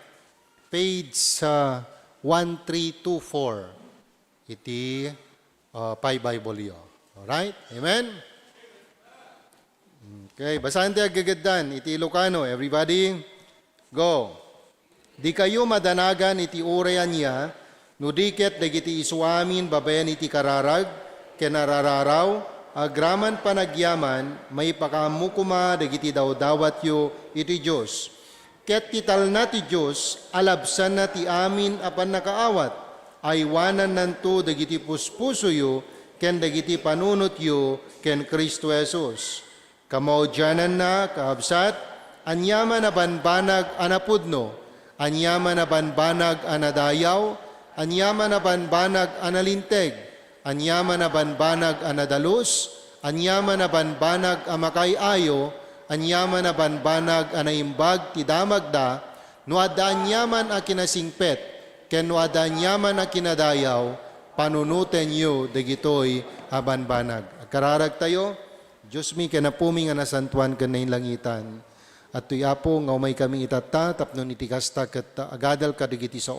Page 1324, iti Pi Bible yo. All right. Amen? Okay. Basahin tayo agagadan, iti Ilocano. Everybody, go. Di kayo madanagan iti urayan niya, no diket dagiti isuamin babayan iti kararag, kenarararaw, agraman panagyaman, may pakamukuma dagiti dawdawat yo iti Diyos. Ket tital na ti Diyos, alabsan na ti amin apan nakaawat, aywanan nanto dagiti puspuso yo, ken dagiti panunot yo, ken Kristo Jesus. Kamaudyanan na, kaabsat, anyaman na banbanag anapudno, anyaman na banbanag anadayaw, anyaman na banbanag analinteg, anyaman na banbanag anadalus, anyaman na banbanag amakayayo, anyaman na banbanag anaimbag ti damagda, no adda anyaman a kinasingpet, ken no adda anyaman a kinadayaw, panunuten yo dagitoy abanbanag. Kararag tayo, Diyos mi kenapumi nga nasantuan ken na langitan. At tuy apo nga umay kami itata, tapnon iti kasta ket agadal kadigiti sa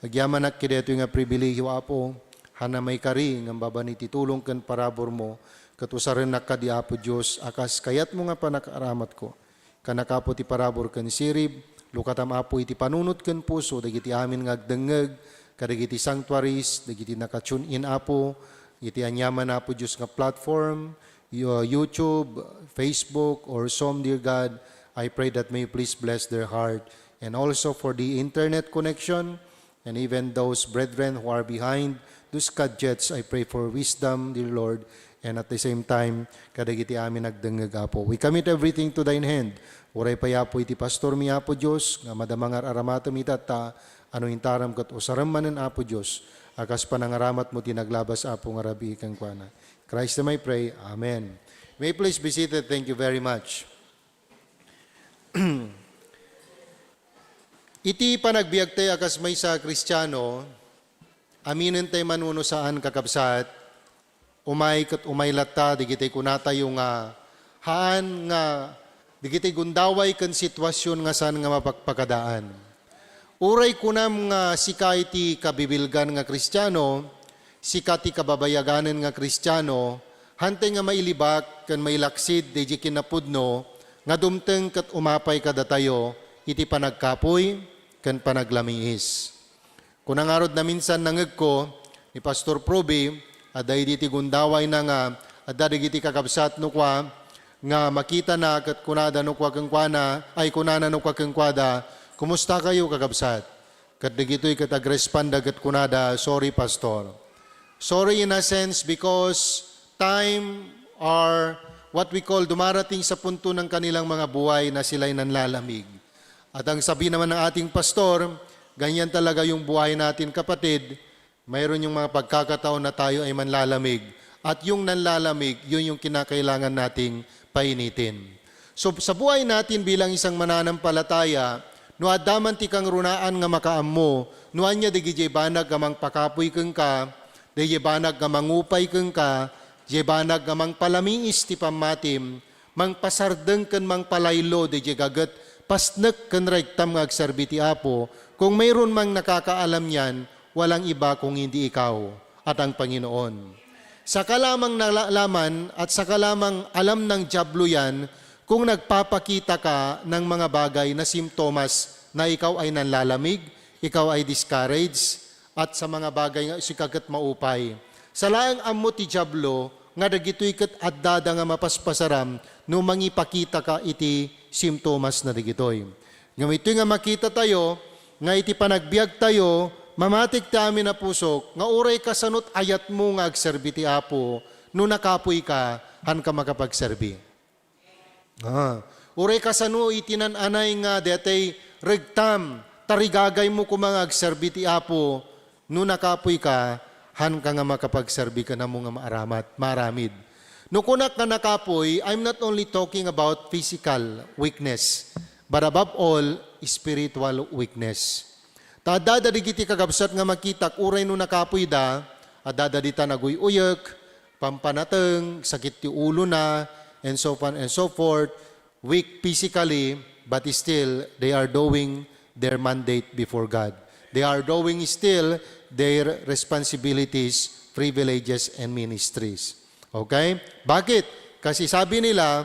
Agyaman ak kideto nga pribilehyo apo, hana may kari nga baban iti tulong ken parabor mo, ket usaren nak kadi apo Dios, akas kayat mo nga panakaramat ko. Kanakapo ti parabor ken sirib, lukatam apo iti panunot ken puso, dagiti amin nga agdengeg, kadagiti sanctuaries, dagiti nakatune in apo, iti anyaman apo Dios nga platform, YouTube, Facebook, or some, dear God, I pray that may you please bless their heart. And also for the internet connection, and even those brethren who are behind those gadgets, I pray for wisdom, dear Lord, and at the same time, kadagiti amin nagdengeg apo. We commit everything to thine hand. Uray payapo iti pastor mi apo Diyos, nga madamangar aramatam itata, ano intaram kat usaram manen apo Diyos, akas panangaramat mo tinaglabas apo nga rabi ikang kuana. Christ I pray. Amen. May please be seated. Thank you very much. Iti panagbiag tayo akas may sa Kristiyano, aminin tayo manuno saan kakabsat, umay kat umay lata, digitay kunata yung haan nga, digitay gundaway kan sitwasyon nga saan nga mapagpakadaan. Uray kunam nga sika iti kabibilgan nga Kristiyano, sika ti kababayaganan nga Kristiyano, hantay nga mailibak, kan mailaksid, di kinapudno, nga dumteng kat umapay kada tayo, iti panagkapoy, kan panaglamiis. Kung nangarod na minsan nangag ko, ni Pastor Proby, aday diti gundaway na nga, aday diti kakabsat no kwa, nga makita na kat kunada no kwa keng kwa ay kunana no kwa keng kwada, kumusta kayo kakabsat? Kat digito'y katag-respanda kat kunada, sorry Pastor. Sorry in a sense because time or what we call dumarating sa punto ng kanilang mga buhay na sila'y nanlalamig. At ang sabi naman ng ating pastor, ganyan talaga yung buhay natin kapatid, mayroon yung mga pagkakataon na tayo ay manlalamig. At yung nanlalamig, yun yung kinakailangan nating painitin. So sa buhay natin bilang isang mananampalataya, no adaman ti kang runaan nga makaammo, no anya digijay banag nga mang pakapoy keng ka, digijay banag nga mangupay keng ka, digijay banag nga mang palamiis ti pamatim, mang pasardeng ken mang palaylo, digijay gagat, pasnek ken rektam nga agserbi ti Apo, kung mayroon mang nakakaalam yan, walang iba kung hindi ikaw at ang Panginoon. Sa kalamang nalaman at sa kalamang alam ng dyablo yan, kung nagpapakita ka ng mga bagay na simptomas na ikaw ay nanlalamig, ikaw ay discouraged, at sa mga bagay nga sikagat maupay. Sa laang ammo ti dyablo, nga dagitoy ket addada nga mapaspasaram, no mangipakita ka iti simptomas na dagitoy. Ngam ito nga makita tayo, nga iti panagbiag tayo, mamatik ti amin na pusok, nga uray kasanot ayat mo nga agserbi ti Apo, no nakapoy ka, han ka makapagserbi. Uray kasano itinananay nga detay regtam, tarigagay mo kumang agserbi ti Apo, no nakapoy ka, han ka nga makapagserbi ka na mo nga maramid. No kunak nga nakapoy, I'm not only talking about physical weakness, but above all, spiritual weakness. Tadada digiti kagabsat nga makitak, uray no nakapoy da, adada dita naguyuyek, pampanateng, sakit ti ulo na, and so on and so forth, weak physically, but still, they are doing their mandate before God. They are doing still their responsibilities, privileges, and ministries. Okay? Bakit? Kasi sabi nila,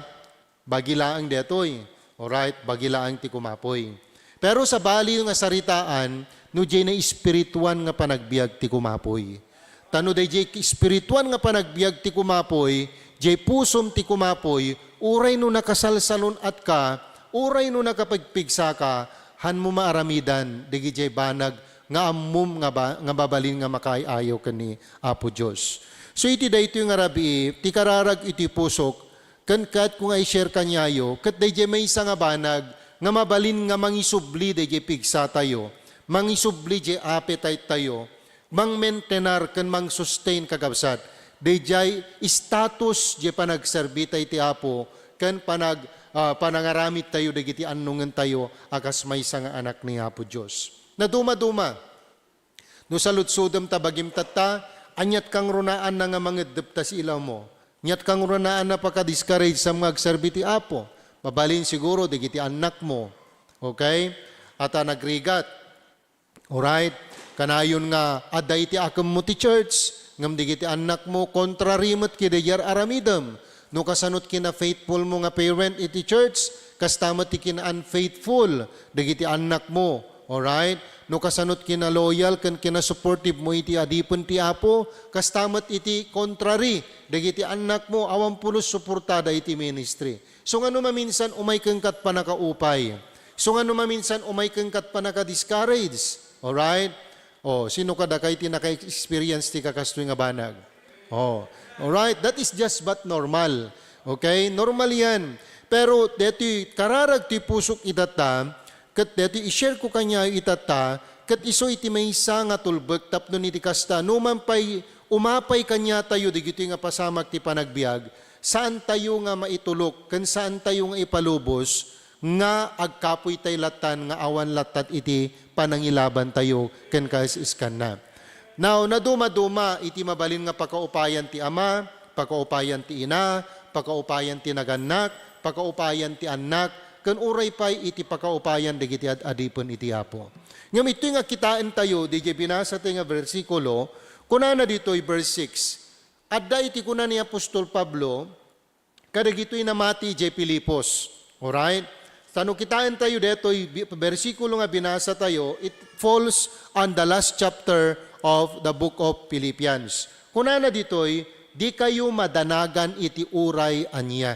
bagilaang detoy. Alright? Bagilaang ti kumapoy. Pero sa bali nga saritaan, no jay na espirituan nga panagbiag ti kumapoy. Tano day jay espirituan nga panagbiag ti kumapoy, jay pusom ti kumapoy, uray no nakasalsalon at ka, uray no nakapagpigsa ka, han mo maaramidan, digi jay banag, nga ammum nga babalin nga makaayaw ka ni Apo Diyos. So iti dayto yung arabi, ti kararag iti pusok, kan kat kung ay share kanyayo, kat day jay may isa nga banag, nga mabalin nga mangisubli day jay pigsa tayo, mangisubli jay appetite tayo, mang maintenar kan mang sustain kagabsat, dayjay status di panagserbi tayo ti Apo, kan panangaramit tayo, dagiti annungan tayo, akas may nga anak ni Apo Diyos. Na duma-duma, no saludsudam tabagim tata, anyat kang runaan na nga mangedep ta si ilaw mo, anyat kang runaan na paka-discourage sa mga agserbi ti Apo, mabalin siguro, dagiti anak mo, okay? At nagrigat, alright? Kanayon nga, aday ti akam mo ti church, ngam digiti anak mo, kontrarimot kidayar aramidam. No kasanot kina faithful mo nga parent iti church, kastamot ti kina unfaithful, digiti anak mo. Alright? No kasanot kina loyal, kan kina supportive mo iti adipon ti Apo, kastamot iti contrary, digiti anak mo, awampulos suportada iti ministry. So nga no maminsan, umay kengkat pa nakaupay. So nga no maminsan, umay kengkat pa naka-discourage. Alright? Oh, sino kada kay tinaka-experience ti kakastoy nga banag? Oh, alright, that is just but normal. Okay? Normal yan. Pero deti kararag ti pusok itata, ket deti i-share ko kanya itata, ket iso iti maysa nga tulbek tapno iti kasta, numan pay umapay kanya tayo digito nga pasamak ti panagbiag, saan tayo nga maitulok, ken saan tayo nga ipalubos, nga agkapoy tay latan nga awan latat iti panangilaban tayo ken iskan na. Now, naduma-duma iti mabalin nga pakaupayan ti ama, pakaupayan ti ina, pakaupayan ti naganak, pakaupayan ti anak, ken uray pay iti pakaupayan digiti adipon iti Apo. Ngam ito nga kitaan tayo, di binasa tayo nga versikulo, kunana dito'y verse 6. Adda iti kunan ni Apostol Pablo, kadagito'y namati jay Pilipos. Alright? Tano kitaan tayo dito, versikulo nga binasa tayo, it falls on the last chapter of the book of Philippians. Kunana dito'y, di kayo madanagan iti uray anya.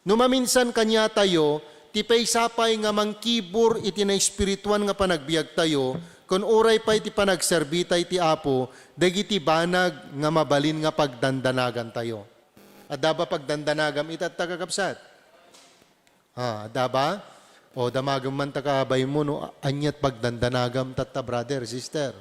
Numaminsan kanya tayo, tipay sapay nga mangkibur iti na espirituan nga panagbiag tayo, kun uray pa iti panagserbita iti Apo, dagiti banag nga mabalin nga pagdandanagan tayo. Adaba pagdandanagam itat tagakapsat. Adaba? O damagam man takabay mo no, anyat pagdandanagam tatta brother, sister.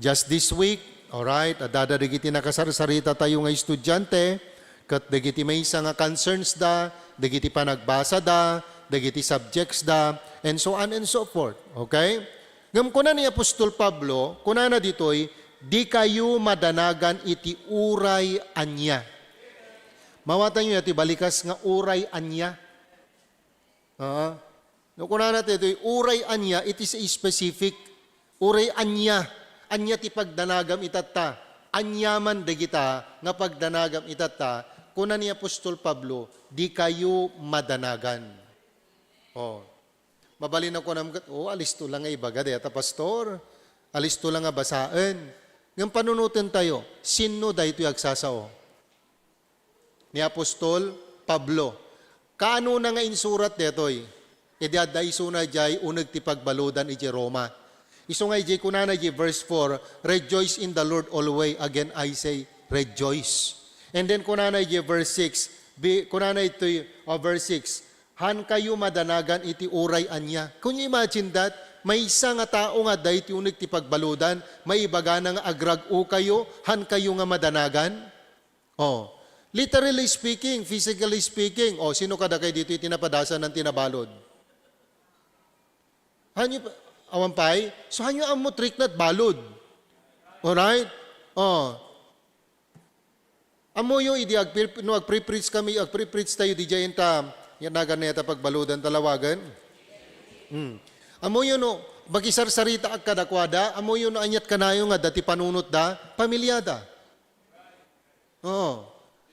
Just this week, alright, adada dagiti nakasarsarita tayo nga estudyante, kat dagiti may isa nga concerns da, dagiti panagbasa da, dagiti subjects da, and so on and so forth. Okay? Ngam kuna ni Apostol Pablo, kuna na ditoy, di kayo madanagan iti uray anya. Mawatan nyo iti balikas nga uray anya. No, kuna na ditoy, uray anya, it is a specific. Uray anya. Anya ti pagdanagam itatta. Anyaman dagita nga pagdanagam itatta. Kuna ni Apostol Pablo, di kayo madanagan. Mabalin ako naman, alisto lang nga ibaga deta, pastor. Alisto lang nga basaan. Ngayon panunutin tayo, sino da ito agsasao? Ni Apostol Pablo. Kaano na nga insurat detoy? Idada iso na jay unag ti pagbaludan iti Roma. Iso nga jay kunana jay verse 4, rejoice in the Lord always. Again I say, rejoice. And then kunana jay verse 6, kunana ito verse 6, han kayo madanagan iti uray anya. Can you imagine that? May isa nga tao nga dahit unig ti pagbaludan, may ibaga nga agrag-o kayo, han kayo nga madanagan. Literally speaking, physically speaking, sino kada kayo dito itinapadasan ng tinabalod? Hanyo, awampay, so hanyo ang mo trick na't balod. Alright? Amo yung idi, agpre-preach kami, agpre-preach tayo di dyan yan naganeta pagbaludan talawagan. Amo yun no, bagisarsarita ag kadakwada, amo yun no anyat kanayo nga dati panunot da, pamilyada.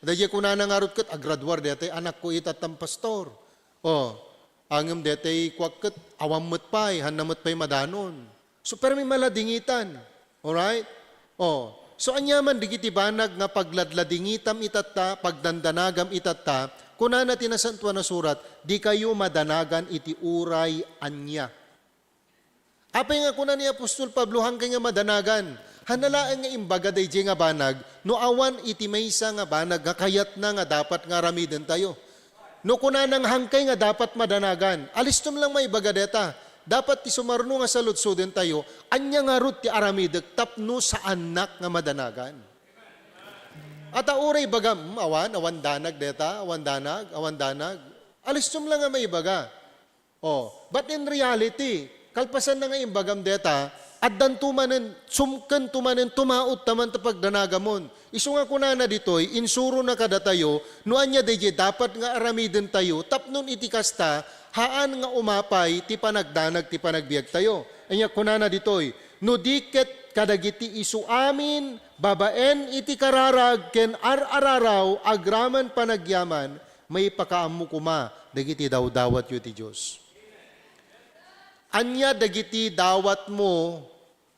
Dahil ko na nangarot kat, agradwar dete, anak ko itatang pastor. Angam dete, kwak kat, awamot pa'y, hanamot pa'y madanon. So, pero may maladingitan. Alright? So, anyaman, digiti banag nga pagladladingitam itata, pagdandanagam itata, kuna na tinasantuan na surat, di kayo madanagan iti uray anya. Apay nga kuna ni Apostol Pablo hanggang nga madanagan, hanalaan nga imbaga day nga banag, no awan iti maysa nga banag, nga kayat na nga dapat nga ramiden tayo. No kuna nang hangkay nga dapat madanagan, alistom lang may ibaga deta, dapat ti sumarno nga saludsuden tayo, anya nga rut ti aramidek tapno sa anak nga madanagan. At auray baga, awan danag deta, awan danag, alistom lang nga may ibaga. But in reality, kalpasan na nga imbagam deta, at dan tumanen, sumken tumanen, tumaot taman tapag danagamon. Isu nga kuna na ditoy, insuro na kada tayo, noan niya deje dapat nga aramiden tayo, tapnon iti kasta, haan nga umapay, ti panagdanag, ti panagbiag tayo. Anya kuna na ditoy, no diket kadagiti isu amin, babaen iti kararag, ken araraw, agraman panagyaman, may pakaamu kuma, dagiti daw-dawat yu ti Diyos. Anya dagiti dawat mo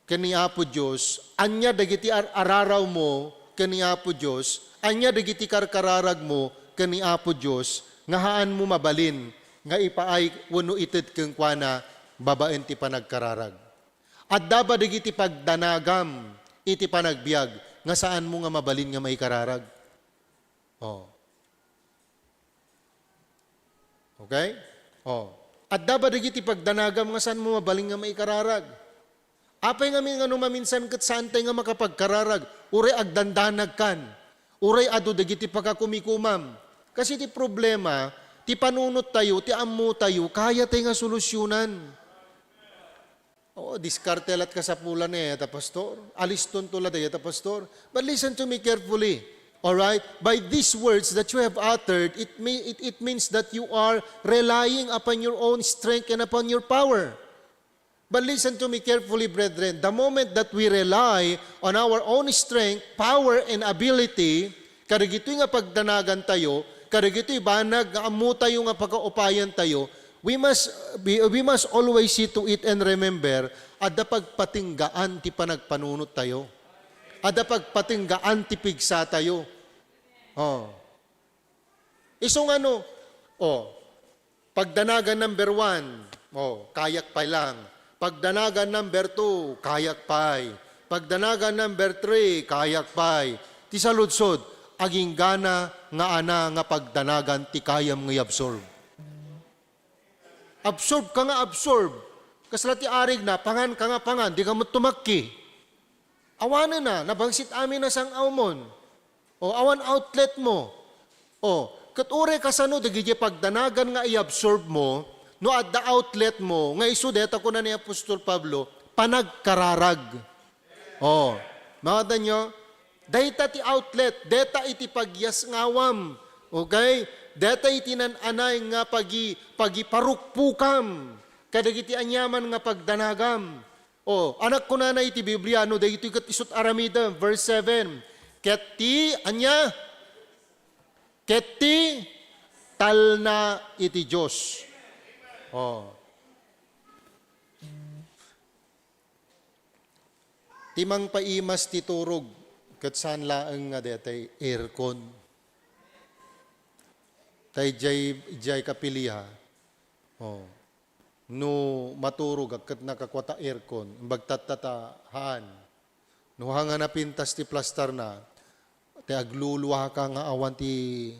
kani Apo Diyos, anya dagiti araraw mo kani Apo Diyos, anya dagiti karkararag mo kani Apo Diyos, nga haan mo mabalin, nga ipaay wano ited keng kuana, babaen ti panagkararag. At daba dagiti pagdanagam, iti panagbiag, nga saan mo nga mabalin nga may kararag. Okay? At daba dagiti pagdanagam nga saan mo mabaling nga maikararag. Apay nga nga maminsan kat saan tayo nga makapagkararag. Uray agdandanag kan. Uray ado dagiti pagkakumikumam. Kasi ti problema, ti panunot tayo, ti ammo tayo, kaya tayo nga solusyonan. Diskartelat ka sa pulan ta pastor. Aliston tula ta pastor. But listen to me carefully. Alright? By these words that you have uttered, it means that you are relying upon your own strength and upon your power. But listen to me carefully, brethren. The moment that we rely on our own strength, power, and ability, Kadagito'y nga pagdanagan tayo, kadagito'y banag nga amu tayo nga pagkaupayan tayo, we must always see to it and remember, adda pagpatinggaan ti panagpanunot tayo. Adda pagpatinggaan ti pigsa tayo. Oh. Isong pagdanagan number 1, kayak pa lang. Pagdanagan number 2, kayak pay. Pagdanagan number 3, kayak pay. Ti saludsod, aging gana nga ana nga pagdanagan ti kayam nga absorb. Absorb ka nga absorb. Kasla ti arig na, pangan ka nga pangan, di ka mo tumakki. Awanan na, nabangsit amin na sang awmon. O awan outlet mo. O, kature kasano, dagiti pagdanagan nga i-absorb mo, no at the outlet mo, nga isudet ako na ni Apostol Pablo, panagkararag. O, mga nyo, data ti outlet, data iti pagyas ngawam. Okay? Data iti nananay nga pagiparukpukam. Kadagiti anyaman nga pagdanagam. O, anak ko na iti Biblia, no, dahito kat isut aramida, verse 7. Keti, anya? Keti, talna iti Diyos. O. Timang paimas ti turog, kat saan laang nga detay aircon. Tay jay kapiliha. Oh. No maturog kat nakakwata aircon, bagtatatahaan. No hanga na pintas ti plaster na, te agluluwa ka nga awan ti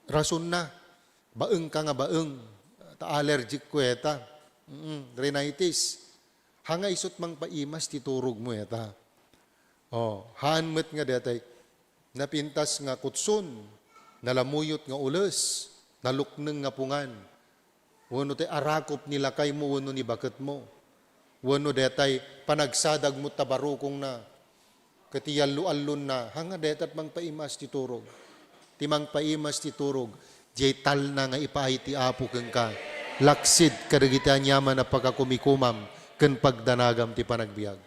rason na. Baeng ka nga baeng. Ta allergic ko eta. Rhinitis. Hanga isot mang paimas ti turog mo eta. Oh, hanmet nga detay napintas nga kutson, nalamuyot nga ules, nalukneng nga pungan. Wano tay arakop nilakay mo, wano ni baket mo. Wano detay panagsadag mo tabarukong na, katiyallo-allon na, hanga detat mang paimas ti turog. Timang paimas ti turog, jay tal na nga ipaay ti apo keng ka. Laksid kadagita nyaman na pagkakumikumam, ken pagdanagam ti panagbiag.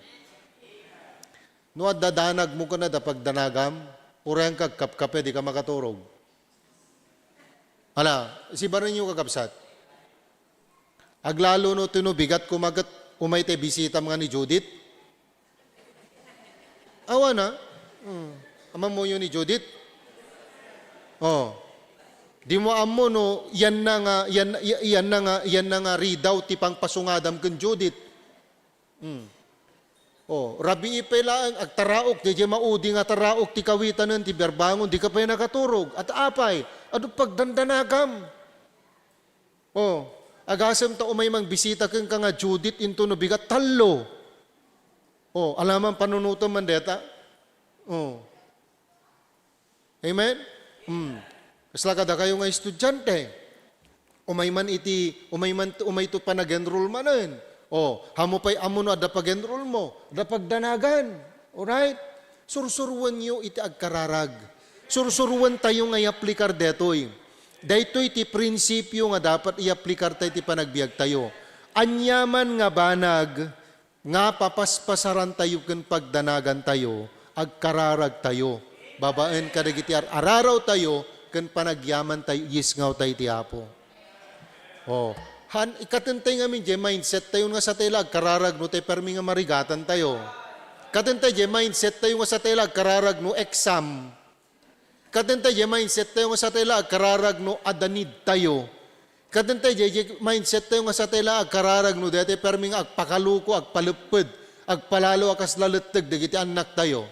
No at dadanag mo ka na da pagdanagam, urang kag kapkape di ka makaturog. Hala, si ba rin yung kakapsat? Aglalo no tinubigat kumagat umay te bisita mga ni Judith. Awa na. Ama mo yun ni Judith. Oh. Di mo amo no, yan na nga ridaw ti pang pasungadam ken Judith. Oh, rabi ipelaan agtaraok di maudi nga taraok ti kawitanen ti berbangon di ka pa nakaturog at apay adu pagdandanagam. Oh, agasem ta umay mang bisita ken ka nga Judith into no bigat tallo. Oh, alaman panunuto man deta. Oh. Amen. Kasla kada kayo nga estudyante. Umay to panag-enroll manen. Oh, hamo pa'y amo no, ada pag-enroll mo, ada pagdanagan. Alright? Sursuruan nyo iti agkararag. Sursuruan tayo nga i-aplikar detoy. Daytoy iti prinsipyo nga dapat i-aplikar tayo iti panagbiag tayo. Anyaman nga banag, nga papaspasaran tayo ken pagdanagan tayo, agkararag tayo. Babaen kadagiti araraw tayo, ken panagyaman tayo, yisngaw tayo ti Apo. Oh, ikatentay nga min, mindset tayo nga sa tela, kararag no tayo permi nga marigatan tayo. Katentay, mindset tayo nga sa tela, kararag no exam. Katentay, mindset tayo nga sa tela, kararag no adanid tayo. Katentay, mindset tayo nga sa tela, kararag no dete permi nga agpakaluko, agpalupod, agpalalo akas laleteg, dagiti anak tayo.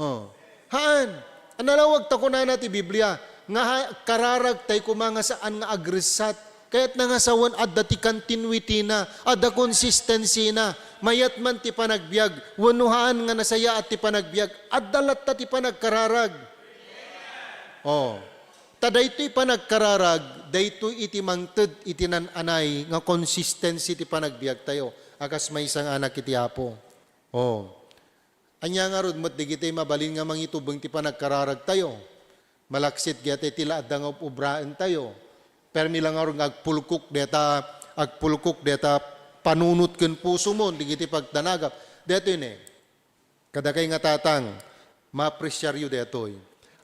Oh. Haan, analawag ta ko na ti Biblia, nga kararag tayo kumanga saan nga agresat, kaya't nangasawan adda ti continuity na, adda consistency na, mayat man ti panagbiag, wanuhaan nga nasaya at ti panagbiag, adda latta ti panagkararag. Oh, taday ito'y panagkararag, daytoy iti mangted iti nananay, nga consistency ti panagbiag tayo, akas may isang anak iti Apo. Oh, anya nga rod, mat digitay mabalin nga mangitubang ti panagkararag tayo, malaksit gete tila adda nga ubraan tayo, permi lang nga agpulkok deta panunot ken puso mo digiti pagdanagap. Deto ini. Kada kay nga tatang maapresyaryo detoy.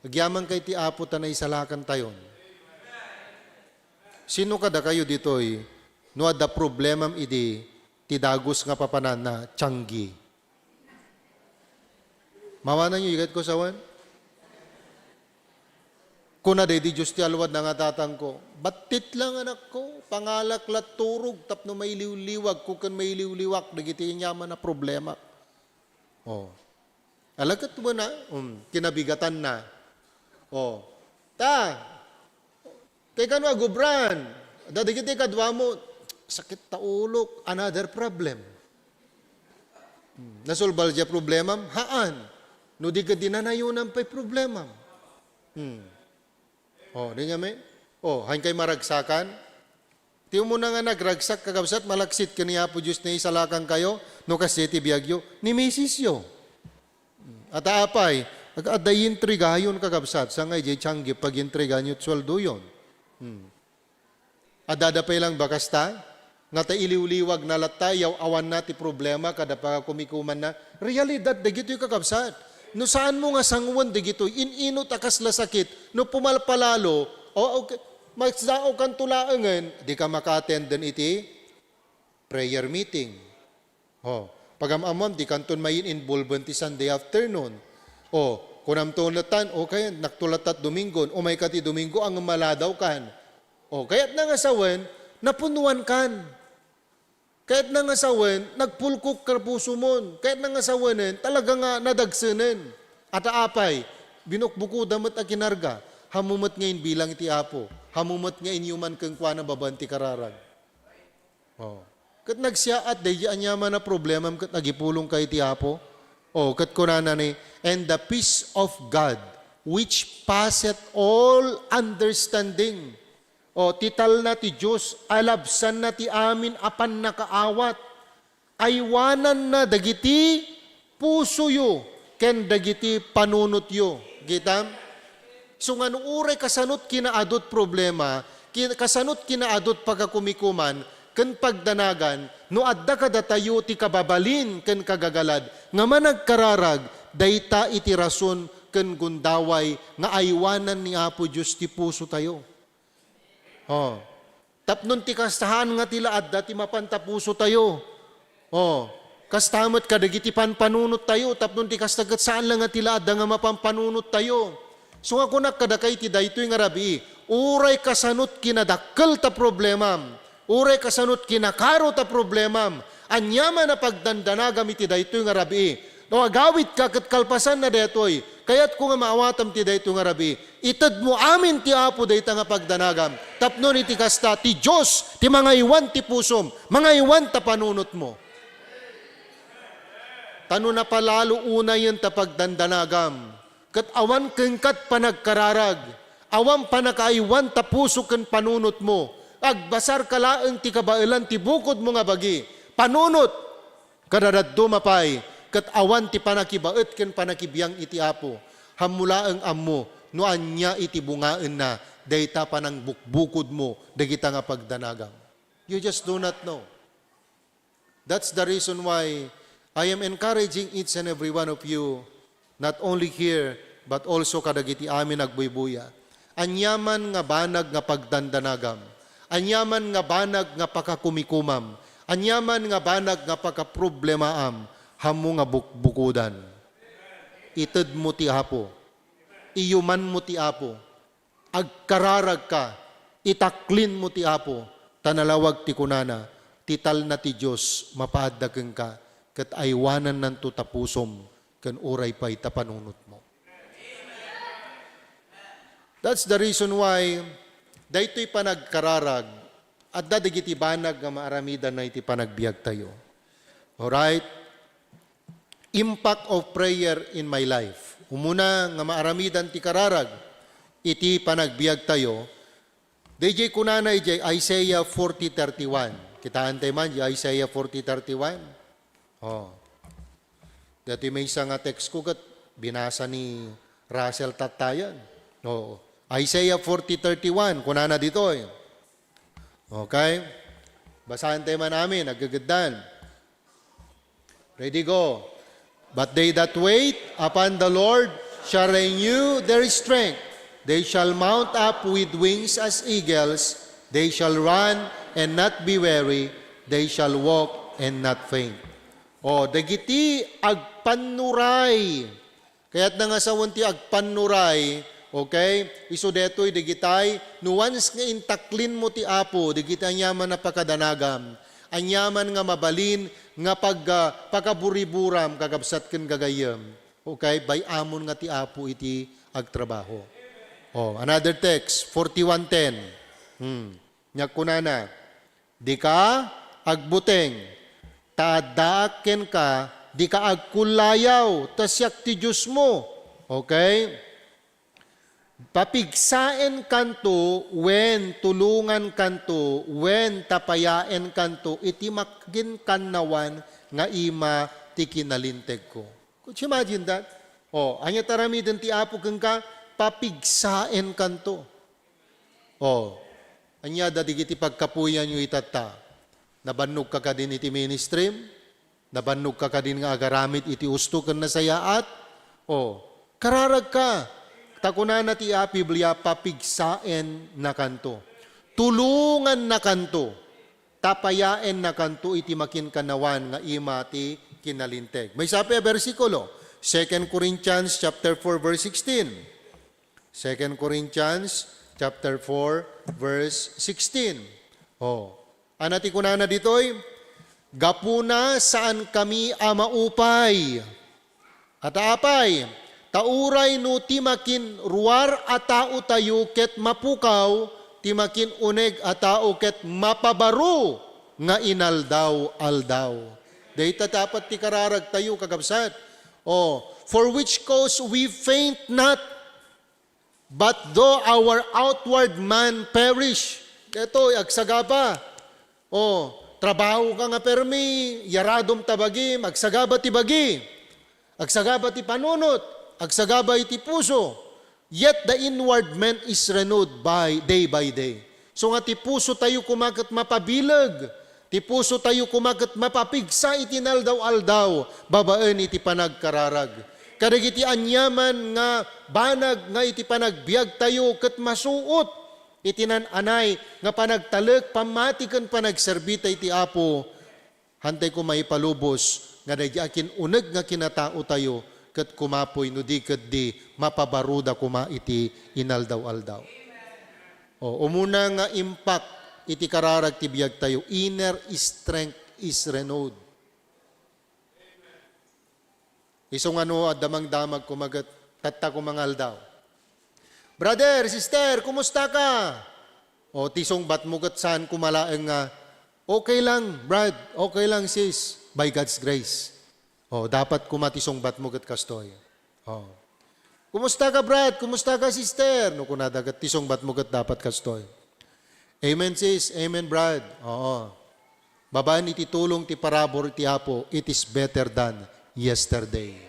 Agyaman kay ti Apo tanay salakan tayon. Sino kada kayo ditoy, no ada problemam idi, ti dagos nga papanan na tiyanggi. Mawanan nyo, igat ko sawan? Kuna day di Diyos ti alwad na nga tatang ko, batit lang anak ko, pangalaklat turog, tapno may liwliwag, kukan may liwliwak, nagiti yaman na problema. Oh. Alagat mo na, kinabigatan na. Oh. Kay kano agubran, dadigiti kadwa mo, sakit ta ulok, another problem. Nasolbal dya problema, haan. No di ka dinanayunan pa'y problema. Oh, di nga may? Oh, hain kay maragsakan. Tiyo mo na nga nagragsak kagabsat, malaksit ka niya po Diyos na isalakan kayo, no kasi ti biyagyo, ni misisyo. At aapay, ag-aday intrigayon kagabsat, sa ngay jay tiyanggi, pag intrigayon sweldo yun. Adadapay lang bakasta, nga ta iliwliwag na latayaw, awan na ti problema, kada pa kumikuman na, realidad, dagito yung kakabsat. No saan mo nga sangwan, dagito, inino takas la sakit, no pumalpalalo, o okay, magsao kan tulaangan, di ka maka-attend din iti prayer meeting. Pagamamam, di kanton mayin involvement ti Sunday afternoon. Kunam tulatan, okay, naktulatat Domingo, o may kati Domingo, ang maladaw kan. Kaya't nangasawan, napunuan kan. Kaya't nangasawan, nagpulkok karpuso mon. Kaya't nangasawanin, talaga nga nadagsanin. At aapay, binukbukudamat a kinarga, hamumat ngayon bilang iti Apo, hamumat ngayon yuman kang kwa na babanti kararag. Kat nagsiyaat, dahi anyaman na problema, kat nagipulong kay iti Apo. Kat kunana ni, and the peace of God, which passeth all understanding. Tital na ti Diyos, alabsan na ti amin apan nakaawat. Aywanan na dagiti puso yo, ken dagiti panunot yo. Gitam? So nga nung uray kasanot kinaadot problema, kasanot kinaadot pagkakumikuman, ken pagdanagan, no adda kada tayo ti kababalin ken kagagalad, nga managkararag, dayta iti rason ken gundaway, nga aywanan ni Apo Diyos ti puso tayo. Tapnon ti kastahan nga tila adda ti mapantapuso tayo. Kastamat kadagiti panpanunot tayo, tapnon ti kastagat saan lang nga tila adda nga mapampanunot tayo. So nga kunak kadakay ti daytoy nga rabi, uray kasanot kinadakkel ta problemam, uray kasanot kinakaro ta problemam, anyaman na pagdandanagam iti daytoy nga rabi. No agawit ka kat kalpasan na detoy, kaya't kung nga maawatam ti daytoy nga rabi, itad mo amin ti Apo dayta nga pagdanagam, tapnon iti kasta ti Diyos, ti mga iwan ti pusom, mga iwan ta panunot mo. Tano na palalo una yun ta pagdandanagam, kat awan keng kat panagkararag, awan panakaiwan ta puso ken panunot mo, agbasar kalaeng ti kabailan ti bukod mo nga bagi, panunot, kadadaddo mapay, kat awan ti panakibaet ken panakibiyang iti Apo, hamulaeng ammo, no anya iti bungaen na, dayta panang bukbukod mo, dagita nga pagdanagam. You just do not know. That's the reason why I am encouraging each and every one of you, not only here, but also kadagiti amin nagbuybuya. Anyaman nga banag nga pagdandanagam, anyaman nga banag nga pakakumikumam, anyaman nga banag nga pakaproblemaam, hamo nga bukudan. Ited mo ti Apo, iyuman mo ti Apo, agkararag ka, itaklin mo ti Apo, tanalawag ti kunana, tital na ti Diyos, mapaadageng ka, kat aywanan ng tutapusom, kan uray pa'y tapanunot mo. That's the reason why, daytoy panagkararag, at dadigiti banag nga maaramidan na iti panagbiag tayo. Alright? Impact of prayer in my life. Umuna nga maaramidan ti kararag, iti panagbiag tayo, DJ kunana ijay Isaiah 40:31. Kitaan tayo man, Isaiah 40:31. Dati may isang text ko kat binasa ni Russell Tatayan. Isaiah 40:31, kunana dito eh. Okay? Basahan tayo man namin, nagagandaan. Ready, go. But they that wait upon the Lord shall renew their strength. They shall mount up with wings as eagles. They shall run and not be weary. They shall walk and not faint. O, dagiti agpanuray. Kaya't na nga sa ti agpanuray, okay? Iso detoy digitay, no once nga intaklin mo ti Apo, digiti anyaman na pakadanagam. Anyaman nga mabalin, nga pagkaburiburam, kagabsat ken gagayam. Okay? Bayamon nga ti Apo iti agtrabaho. Oh, another text, 41:10. Nyak kunana, di ka agbuteng, taadaaken ka, di ka agkulayaw, tasyak ti Diyos mo. Okay? Papigsaen kanto, when tulungan kanto, when tapayaen kanto, iti makgin kanawan nga ima ti kinalinteg ko. Could you imagine that? Oh, anya taramiden ti Apo keng ka, papigsaen kanto. Oh, anya dadigiti pagkapuyan yu itata. Nabannog ka ka din iti ministry, nabannog ka ka din nga agaramit iti usto ken nasayaat. Oh, kararag ka. Takunan na ti Biblia, papigsaen na kanto. Tulungan na kanto. Tapayaen na kanto iti makin kanawan nga ima ti kinalinteg. May sapi a versikulo, 2 Corinthians chapter 4 verse 16. 2 Corinthians chapter 4 verse 16. Oh, anati kunana ditoy, gapuna saan kami maupay. At apay, tauray no timakin ruar a tao tayo ket mapukaw, timakin uneg a tao ket mapabaru nga inaldaw-aldaw. Dahita dapat ti kararag tayo kagabsat. Oh, for which cause we faint not, but though our outward man perish. Ito, agsagaba. Oh, trabaho ka nga permi, yaradom tabagi, agsagaba ti bagi, agsagaba ti panunot, agsagaba iti puso, yet the inward man is renewed by day. So nga ti puso tayo kumakat mapabilag, ti puso tayo kumakat mapapigsa iti naldaw-aldaw, babaan iti panagkararag. Kadagiti anyaman nga banag nga iti panagbiag tayo ket masuot, iti nananay nga panagtaleg, pamatikan panagserbita iti Apo, hantay ko may palubos, nga dagi akin uneg nga kinatao tayo, ket kumapoy no di ket di mapabaruda kuma iti inaldaw-aldaw. O umuna nga impact iti kararag ti biag tayo, inner strength is renewed. Isong ano damang-damag kumagat tatta kumangaldaw. Brother, sister, kumusta ka? O tisong bat mugat saan kumalaeng nga, okay lang, brad, okay lang sis, by God's grace. Oh, dapat kumatisong bat mo kat kastoy. Oh. Kumusta ka, Brad? Kumusta ka, sister? No, kunadagat tisong bat mo kat dapat kastoy. Amen, sis. Amen, Brad. Oo. Babaan iti tulong ti parabor ti Apo, it is better than yesterday.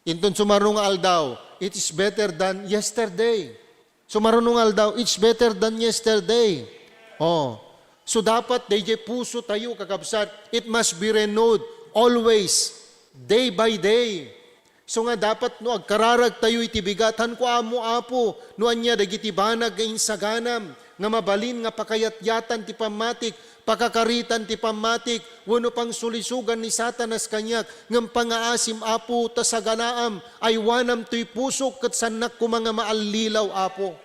Inton sumarunong aldaw, it is better than yesterday. Sumarunong aldaw, it's better than yesterday. Oh. So dapat, DJ puso tayo kakabsat, it must be renewed always, day by day. So nga dapat no agkararag tayo itibigatan ko amo Apo, no anya dagiti banag nga insaganam, nga mabalin nga pakayatyatan ti pamatik, pakakaritan ti pamatik, wano pang sulisugan ni Satanas kanyak, ngam pangaasim Apo, tasaganaam, ay wanam to'y pusok kat sanak ko mga maallilaw Apo.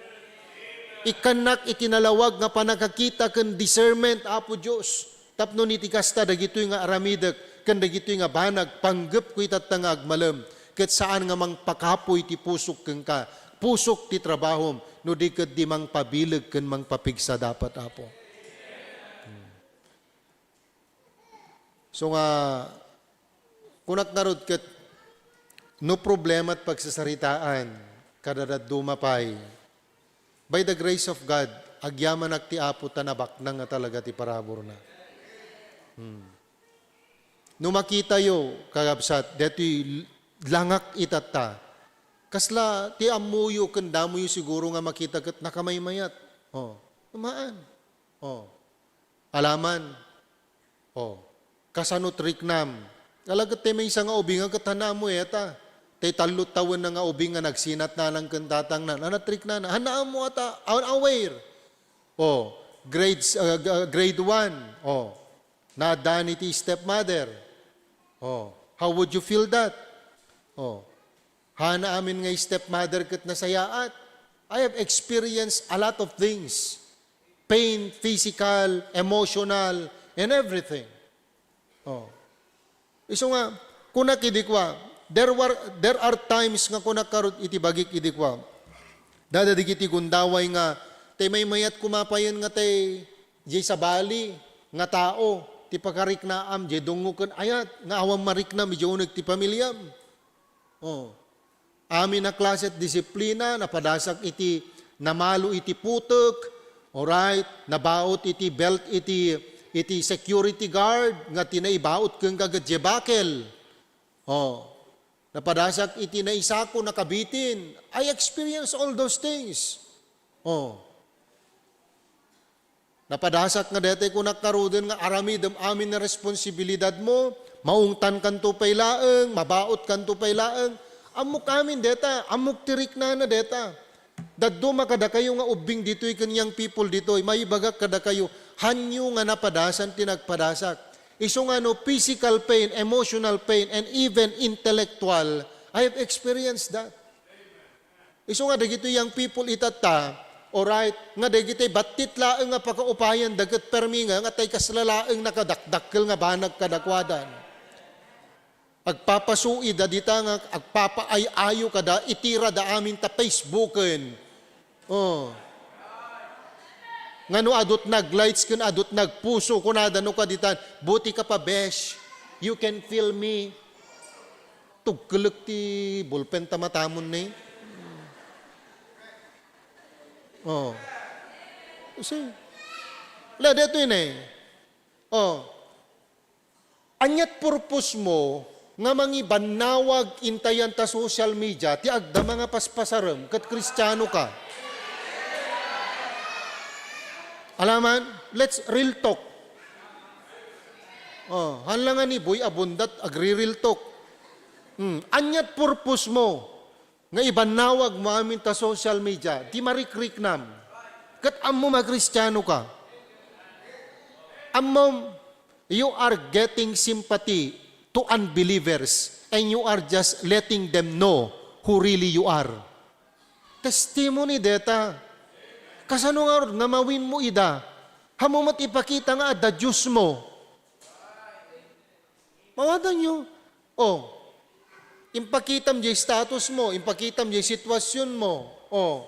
Ikanak itinalawag nga panakakita ken discernment Apo Dios. Tapno niti kasta dagitoy nga aramidek ken dagitoy nga banag panggep ko itatang agmalem ket saan nga mang pakapoy ti pusok ken ka. Pusok ti trabahom no di ket di mang pabileg ken mang papigsa dapat Apo. So nga kunak narod ket no problema at pagsasaritaan kadadad dumapay. By the grace of God, agyaman ak ti Apo tanabak na nga talaga ti parabor na. No makita yo, kagabsat, deto'y langak itata. Kasla, ti amuyo, kandamo yo siguro nga makita kat nakamaymayat. Oh, umaan. Oh, alaman. Oh, kasanot riknam. Kalagat tayo may isang nga ubing nga katana mo eta. Tay talot taon na nga ubing nga nagsinat na ng kantatang na. Anatrik na na. Hanaan mo ata. Aware. Oh, grade 1. Oh, nadaan iti stepmother. Oh, how would you feel that? Oh, hana amin nga stepmother kat nasayaat. I have experienced a lot of things. Pain, physical, emotional, and everything. Oh. Iso nga, kunak idikwa, there are times nga kunak karot iti bagik idikwa. Dadadig iti gundaway nga, tay may mayat kumapayon nga tay, jay sa bali, nga tao, ti pakarik na am, jay dungukan ayat, nga awam marik na, medyo unag ti pamilyam. Oh. Amin na klase at disiplina, napadasak iti, namalo iti putok, alright, nabaot iti belt iti security guard nga tinaibaot keng kagadje bakel. Oh. Napadasak iti naisako nakabitin. I experience all those things. Oh. Napadasak nga dete ko nakaruden nga aramidem amin na responsibilidad mo, maungtan kanto pay laeng, mabaot kanto pay laeng. Amok amin deta, amok tirik na deta. Daddo makada kayo nga ubing dito'y kanyang people dito'y, may bagak kada kayo, hanyo nga napadasan, tinagpadasak. Iso nga no, physical pain, emotional pain, and even intellectual, I have experienced that. Iso nga, dagito yung people itata, alright, nga dagito'y batit laeng nga pakaupayan, dagat perminga, nga tay kaslalaeng nakadakdakkel nga banag kadakwadan. Agpapasui da dita nga, agpapaay-ayo kada, itira da amin ta Facebooken. Oh. Nga no adot nag-lights kun adot nagpuso kunada no kaditan, buti ka pa besh, you can feel me. Tugkelek ti bulpen tamatamon ni. Oh. Kasi, la deto yun eh. Oh. Anyat purpose mo, nga mangibanawag intayan ta social media, ti agda mga paspasaram, kat kristyano ka. Alaman, let's real talk. Oh, hanlangan ni Boy Abundat, agri-real talk. Anyat purpose mo, nga ibanawag mo amin ta social media, di marikriknam. Kat ammo magkristyano ka. Ammo, you are getting sympathy to unbelievers and you are just letting them know who really you are. Testimony deta. Kasano nga nga mawin mo ida, hamumat ipakita nga ada Diyos mo. Mawada nyo. Oh, impakitam jay status mo, impakitam jay sitwasyon mo. Oh.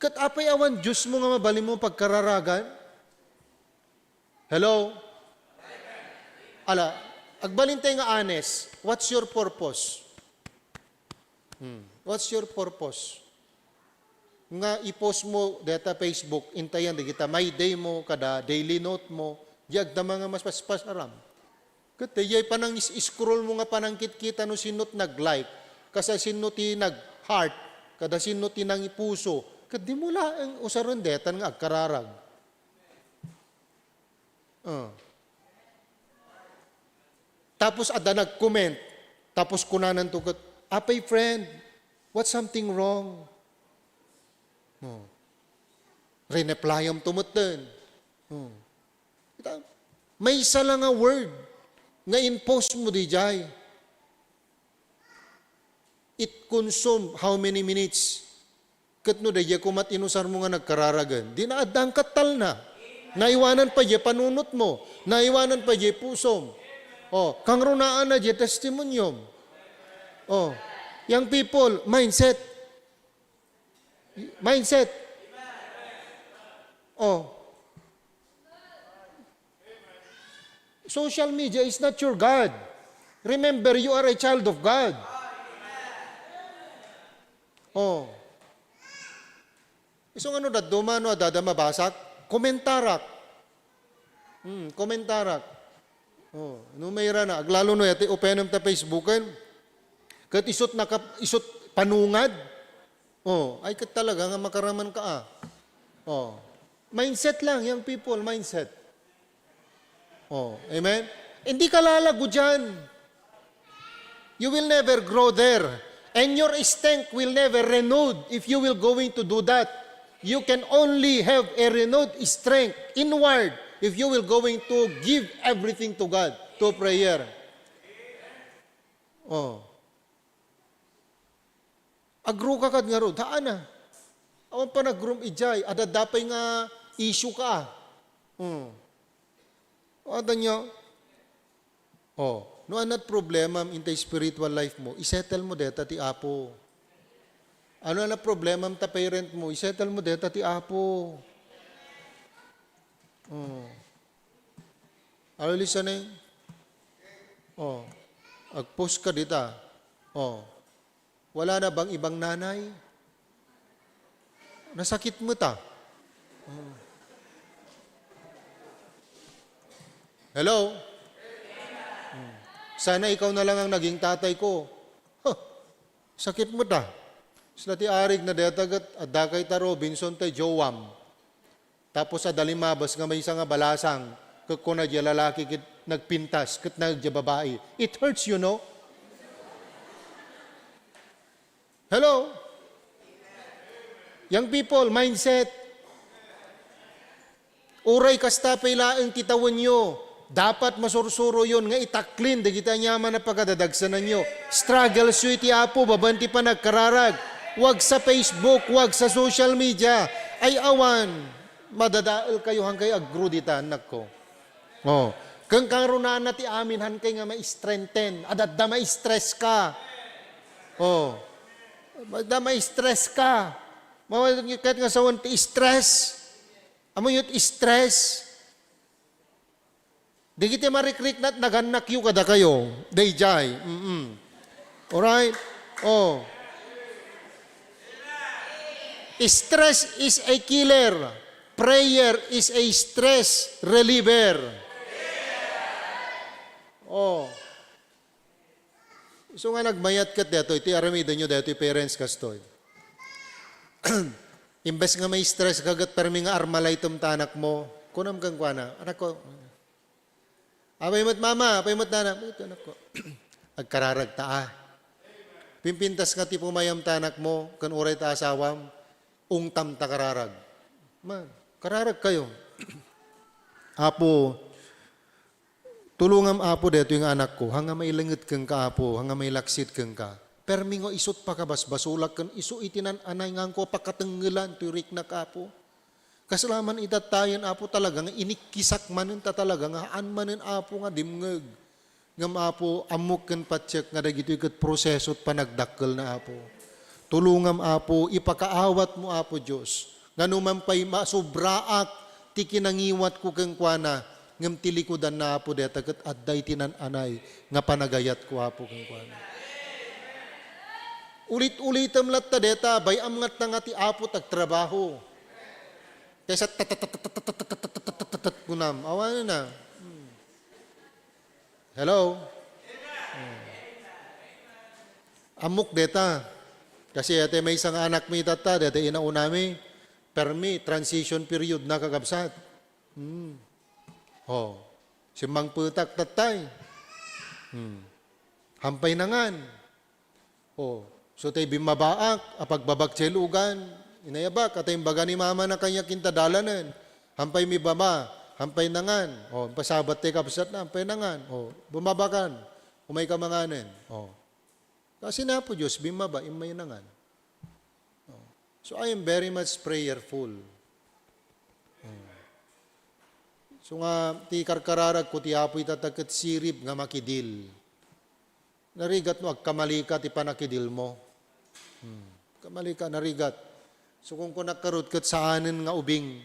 Kat apay awan Diyos mo nga mabali mo pagkararagan? Hello? Ala, agbalintay nga honest, what's your purpose? What's your purpose? Nga i-post mo data Facebook, intayan di kita, may day mo, kada daily note mo, diag da mga mas paspasaram. Kata yay panang scroll mo nga panang kita no sinot nag-like, kasa sinoti nag-heart, kada sinoti nang ipuso, kadi mo lang usaron detan nga agkararag. Tapos ada nag-comment, tapos kunanan to, apay friend, what's something wrong? Reneplayam tumutin. May isa lang nga word nga in-post mo di jay. It consume how many minutes? Kat no daya kumat inusar mo nga nagkararagan. Di na adang katal na. Naiwanan pa jay panunot mo. Naiwanan pa jay pusom. Oh, kang runaan na jay testimonyom. Oh, young people, mindset. Mindset. Oh. Social media is not your God. Remember, you are a child of God. Oh. Isong ano dadumano adada mabasak? Komentarak. Komentarak. Oh, no mayra na aglalo no yate openem ta Facebooken. Kat isot panungad. Oh, ay kat talaga nga makaraman ka Oh. Mindset lang, young people, mindset. Oh, amen? Hindi ka lalago dyan. You will never grow there. And your strength will never renewed if you will going to do that. You can only have a renewed strength inward if you will going to give everything to God, to prayer. Oh. Agro ka kad nga ro, haan na. Awan pa nag-groom ijay, adadapay nga issue ka. Ada nyo, no anat problema in the spiritual life mo, isettle mo deta ti Apo. Ano na problema ta parent mo, isettle mo deta ti Apo. Ano listening? Agpost ka dita. Wala na bang ibang nanay? Nasakit mo ta. Hello? Sana ikaw na lang ang naging tatay ko. Sakit mo ta. Sila ti arig na detagat at dakay ta Robinson tay Joam. Tapos sa dalimabas nga may isa nga balasang kung na lalaki kit nagpintas, kit nagdya babae. It hurts, you know? Hello? Young people, mindset. Uray kasta pailaang titawan nyo. Dapat masursuro yun nga itaklin, di kita nyaman na pagkadadagsanan nyo. Struggle suy ti Apo, babanti pa nagkararag. Wag sa Facebook, wag sa social media. Ay awan, madadaal kayo hangkay agro dita, anak ko. Kung karunan na ti amin, hangkay nga ma-strengthen. Adad da ma-stress ka. Da ma-stress ka. Kahit nga sawan ti stress. Amo yun stress. Di kita marikrik na't naganak yu kada kayo. Dayjay. Alright? Stress is a killer. Prayer is a stress reliever. So nga nagmayat kat dito, iti aramida nyo dito, parents kastoy. Imbes nga may stress kagat permi nga armalay tumtanak mo, kunam kang kuana, anak ko, apay mo't mama, apay mo't nanak, anak ko, agkararag taa. Pimpintas nga ti pumayam tanak mo, kan uray ta asawam, ungtam ta kararag. Man, kararag kayo. Apo, tulungam Apo dito yung anak ko, hanga may langit kang ka Apo, hanga may laksit kang ka. Permingo isot pakabasbasulak kan iso itinan anay nga ko pakatenggelan turik na Apo. Kasalaman itatayan Apo talaga nga inikisak manen ta talaga nga haan manen Apo nga dimngeg. Ngam Apo amok ken patsek nga dagito iket proseso at panagdakkel na Apo. Tulungam Apo ipakaawat mo Apo Dios. Nganuman pay masubraak ti kinangiwat ko keng kuana ngem tilikudan na Apo deta ket adday tinan anay nga panagayat ko Apo keng kuana. Ulit-ulitam lat ta deta bayam ngat nga ti Apo tagtrabaho. Kaysa kunam awan na. Hello. Amok deta. Kasi ate may isang anak mi tata deta inaunami permi transition period na kagabsat. Simang putak tatay. Hampay nangan. So tayo bimabaak, apagbabak tselugan, inayabak, atay baga ni mama na kanya kintadalanan. Hampay mi baba, hampay nangan. Pasabat tayo kapsat na, hampay nangan. Bumabakan, umay kamanganin. Kasi na po Diyos, bimaba, imay nangan. So I am very much prayerful. So nga, ti karkararag ko, ti Apo itatagkat sirip nga makidil. Narigat mo, agkamalika ti panakidil mo. Kamalika, narigat. So kung nagkarot kat saanin nga ubing,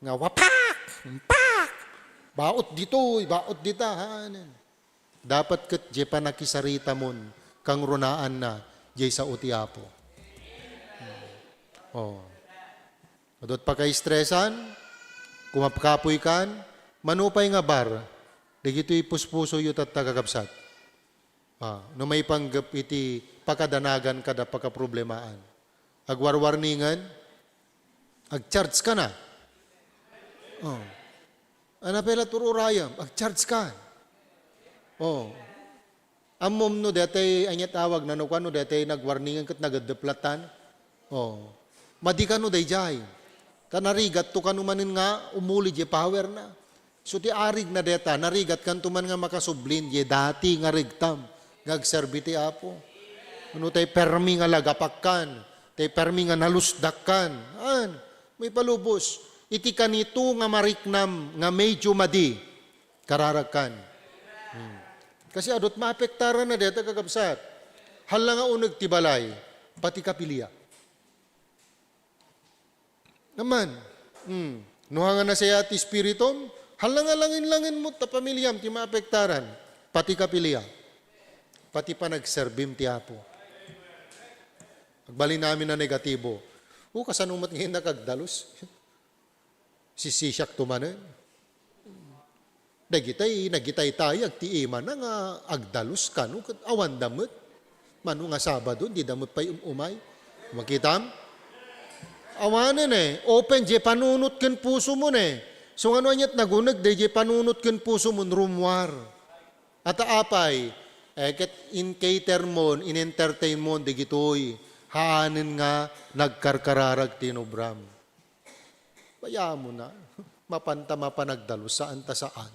nga wapak! Pak! Baot dito, baot dita. Dapat kat je panakisarita mon, kang runaan na, je sa uti Apo. Madot pa kay stresan, kumapkapoy kan, manupay nga bar, digito'y puspuso yut at tagagabsat. No may panggap iti pakadanagan kada pakaproblemaan. Agwarwarningan, agcharge ka na. Anapela tururayam, agcharge ka. Oh. Amom no dete anya tawag na no kano dete nagwarningan ket nagadeplatan. Oh. Madi kano dayjay. Tanarigat to kanu manin nga umuli je power na. So ti arig na deta narigat kan tuman nga makasublin je dati nga rigtam ngagserbi ti Apo. Ano tay permi nga lagapakkan, tay permi nga nalusdakkan. May palubos. Iti kanito nga mariknam nga medyo madi kararakan. Kasi adot maapektaran na deta kakabsat. Hala nga uneg ti balay, pati kapilya. Naman, nuha nga na siya ti spiritom, hala nga langin-langin mo ta pamilyam ti maapektaran, pati kapilya. Pati pa nagserbim ti Apo. Agbalin namin na negatibo. Kasanumat ngayon nakagdalos. Sisisyak tumanen. Nagitay tayo, agtiiman na nga agdalos ka, no? Awan damot. Mano nga Sabado, di damot pa umay. Makitam? Awanan open, je panunot ken puso mo So ano anyat nagunag, je panunot ken puso mo, rumwar. At apay, in cater mo, in entertain mo, di gitoy, haanin nga nagkarkararag tinubram. Baya mo na, mapanta mapanagdalos saan ta saan.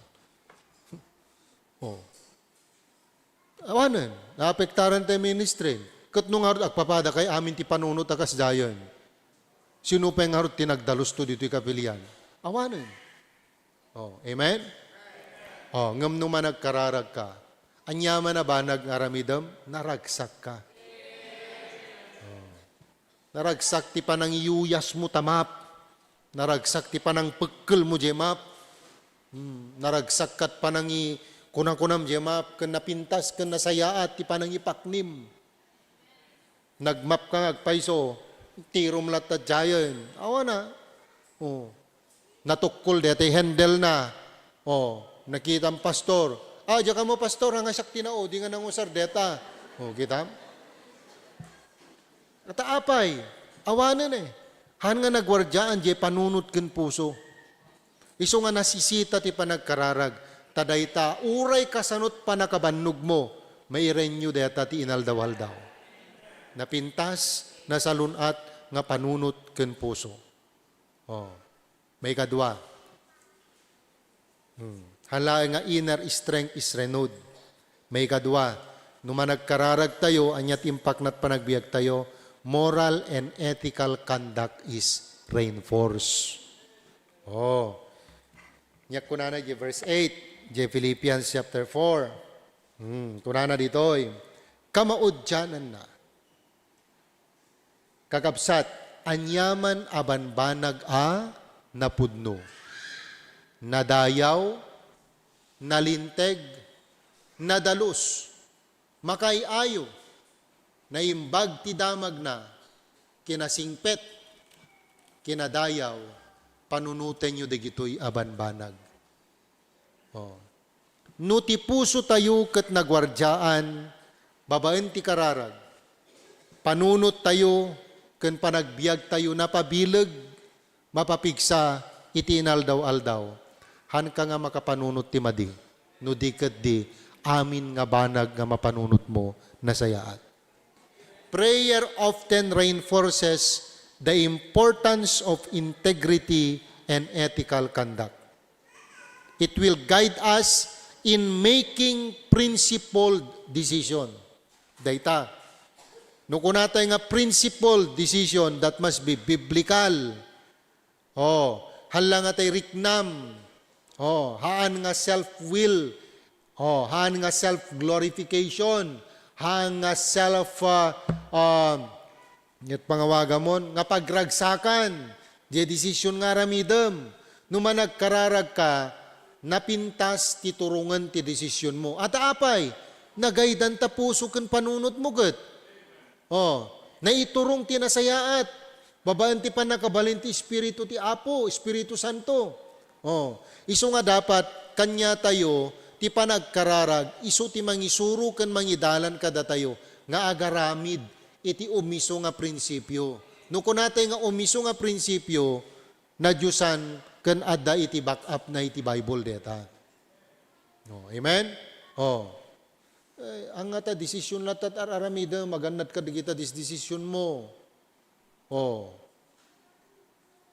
Awanan, naapektaran tayo ministry. Kat nung harot agpapada kay amin ti panunot akas dayon. Sino pa yung harot tinagdalos to dito kapilian? Awanan. Amen? Ngam nung managkararag ka. Anyaman na ba nag-aramidam? Naragsak ka. Naragsak ti panang iyuyas mo tamap. Naragsak ti panang pekkel mo jemap. Naragsak kat panang kunang-kunam jemap, ken napintas, ken nasayaat, ti panang ipaknim. Nagmap ka agpaiso, tirom latat jayon. Awa na. Natukol dete, handle na. Nakita ang pastor. Diyan ka mo pastor, hanga sakti na di nga nangusar deta. Kita? Nataapay, awanan Han nga nagwardyaan, di panunot ken puso. Iso nga nasisita ti panagkararag, tadayta, uray kasanot pa nakabannog mo, may renew deta ti inaldawal daw. Napintas, nasalunat, nga panunot ken puso. May kadwa. Hala nga inner strength is renewed. May kadwa. Nung managkararag tayo, anyat impak na't panagbiag tayo, moral and ethical conduct is reinforced. Nyak kunana di verse 8, di Philippians chapter 4. Kunana ditoy, kamaudyanan na. Kakabsat, anyaman abanbanag napudno. Nadayaw, nalinteg, nadalus, makayayo, naimbag ti damag na, kinasingpet, kinadayaw, panunutin nyo digito'y abanbanag. No ti puso tayo kat nagwardyaan, babaen ti kararag, panunot tayo, ken panagbiag tayo, napabilag, mapapigsa, itinaldaw-aldaw, han ka nga makapanunot ti madi, no di kat di, amin nga banag nga mapanunot mo nasayaat. Prayer often reinforces the importance of integrity and ethical conduct. It will guide us in making principled decision. Dayta. No kunatay nga principled decision that must be biblical. Hala nga tay riknam. Haan nga self-will. Haan nga self-glorification. Haan nga Nyat pangawagamon, nga pagragsakan, di desisyon nga ramidem. Numa nagkararag ka, napintas ti turungan ti desisyon mo. At apay, nagaydan ta puso ken panunot mo ket. Naiturong ti nasayaat. Babaan ti panakabalin ti Espiritu ti Apo, Espiritu Santo. Iso nga dapat, kanya tayo, ti panagkararag, iso ti mangisuro ken mangidalan kada tayo, nga agaramid, iti umiso nga prinsipyo. No kunatay nga umiso nga prinsipyo, na Diyosan ken adda iti back up na iti Bible deta. Amen? Oh. Ang nga ta, desisyon latat aramida, magannat ka digita desisyon mo. Oh.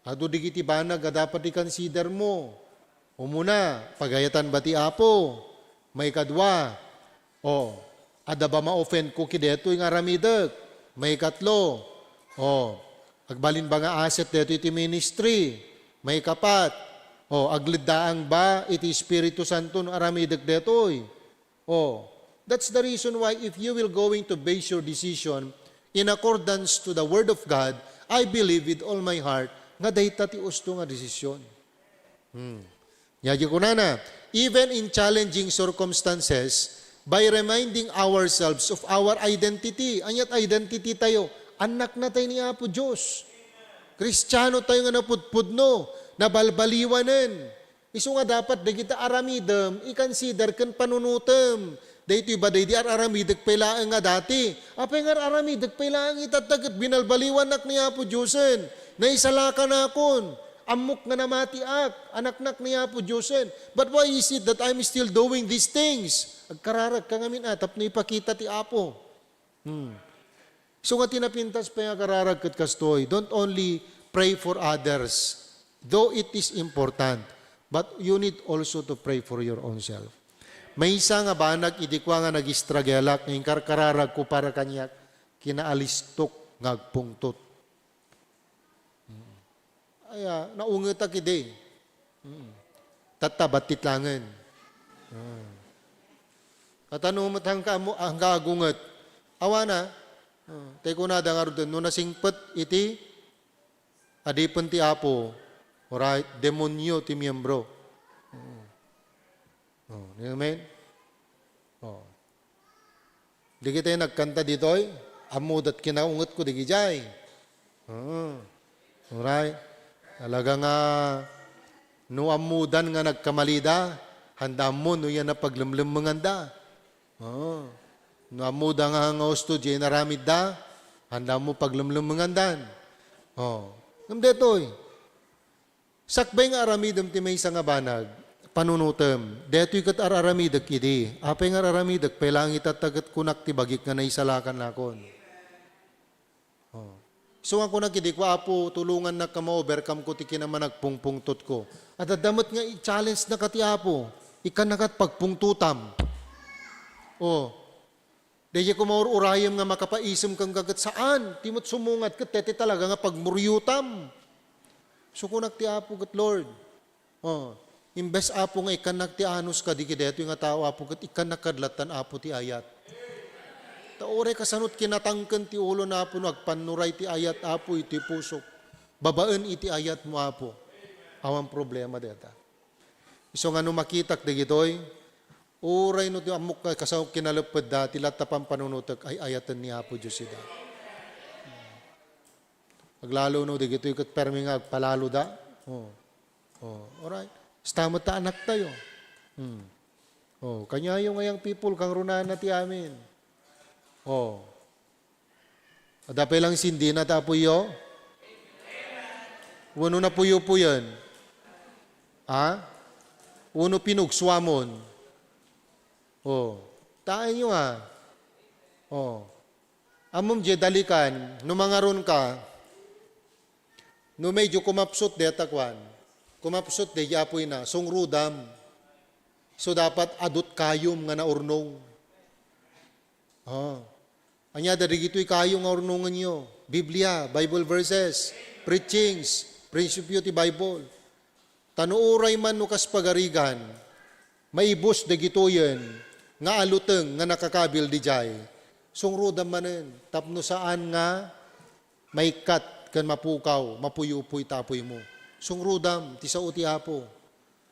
Ado digiti banag, dapat i-consider mo. Umuna, pagayatan ba ti Apo? May kadwa. Oh. Ada ba ma-offend ko kideto yung aramidag? May katlo. Oh. Agbalin ba nga asset deto iti ministry? May kapat. Oh. Aglidaang ba iti Espiritu Santo no aramidag detoy? Oh. That's the reason why if you will going to base your decision in accordance to the Word of God, I believe with all my heart nga dayta ti usto nga desisyon. Yagi ko na. Even in challenging circumstances, by reminding ourselves of our identity, anyat identity tayo, anak na tayo ni Apo Diyos. Kristiyano tayo nga napudpudno, nabalbaliwanan. Iso nga dapat da kita aramidem, i-consider kan panunutem. Dahito iba day di aramideg pailaang nga dati. Apay nga aramideg pailaang itatagat binalbaliwanak ni Apo Diyosen. Naisalakan akon. Amok nga namatiak. Anaknak ni Apo Diyosen. But why is it that I'm still doing these things? Agkararag ka ngamin atap na ipakita ti Apo. So nga tinapintas pa nga kararag kat kastoy. Don't only pray for others. Though it is important. But you need also to pray for your own self. May isa nga banag, idikwa nga nag-istragelak, ngayong kararag ko para kanyak, kinaalistok ngagpungtot. Aya, naunget akide. Tatabat titlangan. Katanumot ang kagunget. Awa na, teko na dangar doon, no nasingpet iti, adipan ti Apo, alright, demonyo ti miyembro. Amen? Di kita nagkanta dito, amudat kinaungat ko, di gijay. Alright? Talaga nga, no amudan nga nagkamalida, handa mo, no yan na paglimlim manganda. No amuda nga nga usto, di naramid da, handa mo paglimlim mangandan. Ngamdetoy, sakbay nga aramidam ti may nga banag, panunutem, deto'y kat araramidag idi. Apay nga araramidag, pailang itatagat kunak ti bagik nga naisalakan nakon. So nga kunak idi ko, Apo, tulungan na ka ma-overcome ko ti kinaman nagpungpungtot ko. At adamat nga i-challenge na ka ti Apo, ikan na kat pagpungtutam. Dahil ko maururayam nga makapaisam kang gagat saan, timot sumungat kat tete talaga nga pagmuryutam. So kunak ti Apo kat Lord. Imbes Apo nga ikan nagtianos ka, di kideto yung tao Apo, kat ikan nakadlatan Apo ti ayat. Taore kasanot kinatangkan ti ulo na Apo, nagpanuray ti ayat Apo, iti pusok. Babaan iti ayat mo Apo. Awang problema deta. So nga no makitak di gitoy, uray no ti amok ka kasaw kinalapad da, tilatapan panunutak ay ayatan ni Apo Diyos ida. Paglalo no di gitoy kat permi nga palalo da. Alright. Stamat ta anak tayo. Kanya yung ngayang people, kang runahan na ti amin. Adapay lang sindi na tapuyo. Uno na puyo po yan. Uno pinugswamon. Taan nyo Amom je dalikan, numangaron ka, no medyo kumapsot detakwan. Kumapsot de yapoy na, songrudam. So dapat adot kayom nga naurnong. Anya darigito'y kayong nga urnongan nyo. Biblia, Bible verses, preachings, prinsipyo ti Bible. Tanuuray man no kas pagarigan, maibos de gitoyen, nga aluteng nga nakakabil di jay. Songrudam manen, tapno saan nga may kat kan mapukaw, mapuyupoy tapoy mo. Sungrudam, ti sao ti Apo.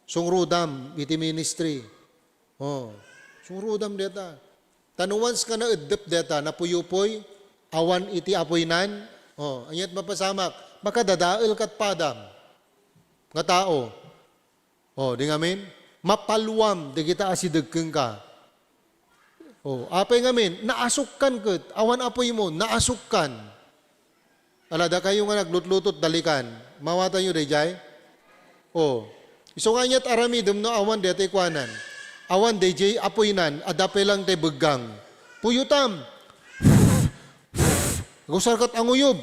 Sungrudam, iti ministry. Sungrudam deta. Tanuwans ka na edep deta, napuyupoy, awan iti apoynan. Anyat mapasamak, makadadael kat padam. Nga tao. Di ngamin, mapalwam, di kita asidagkeng ka. Apay ngamin, naasukkan kat, awan apoy mo, naasukkan. Alada kayo nga naglutlutot dalikan. Mawata nyo, Rejay? So nga niya't aramidum no awan dete kwanan. Awan DJ apoy nan, adape lang tay begang. Puyutam. Gusarkat ang uyob.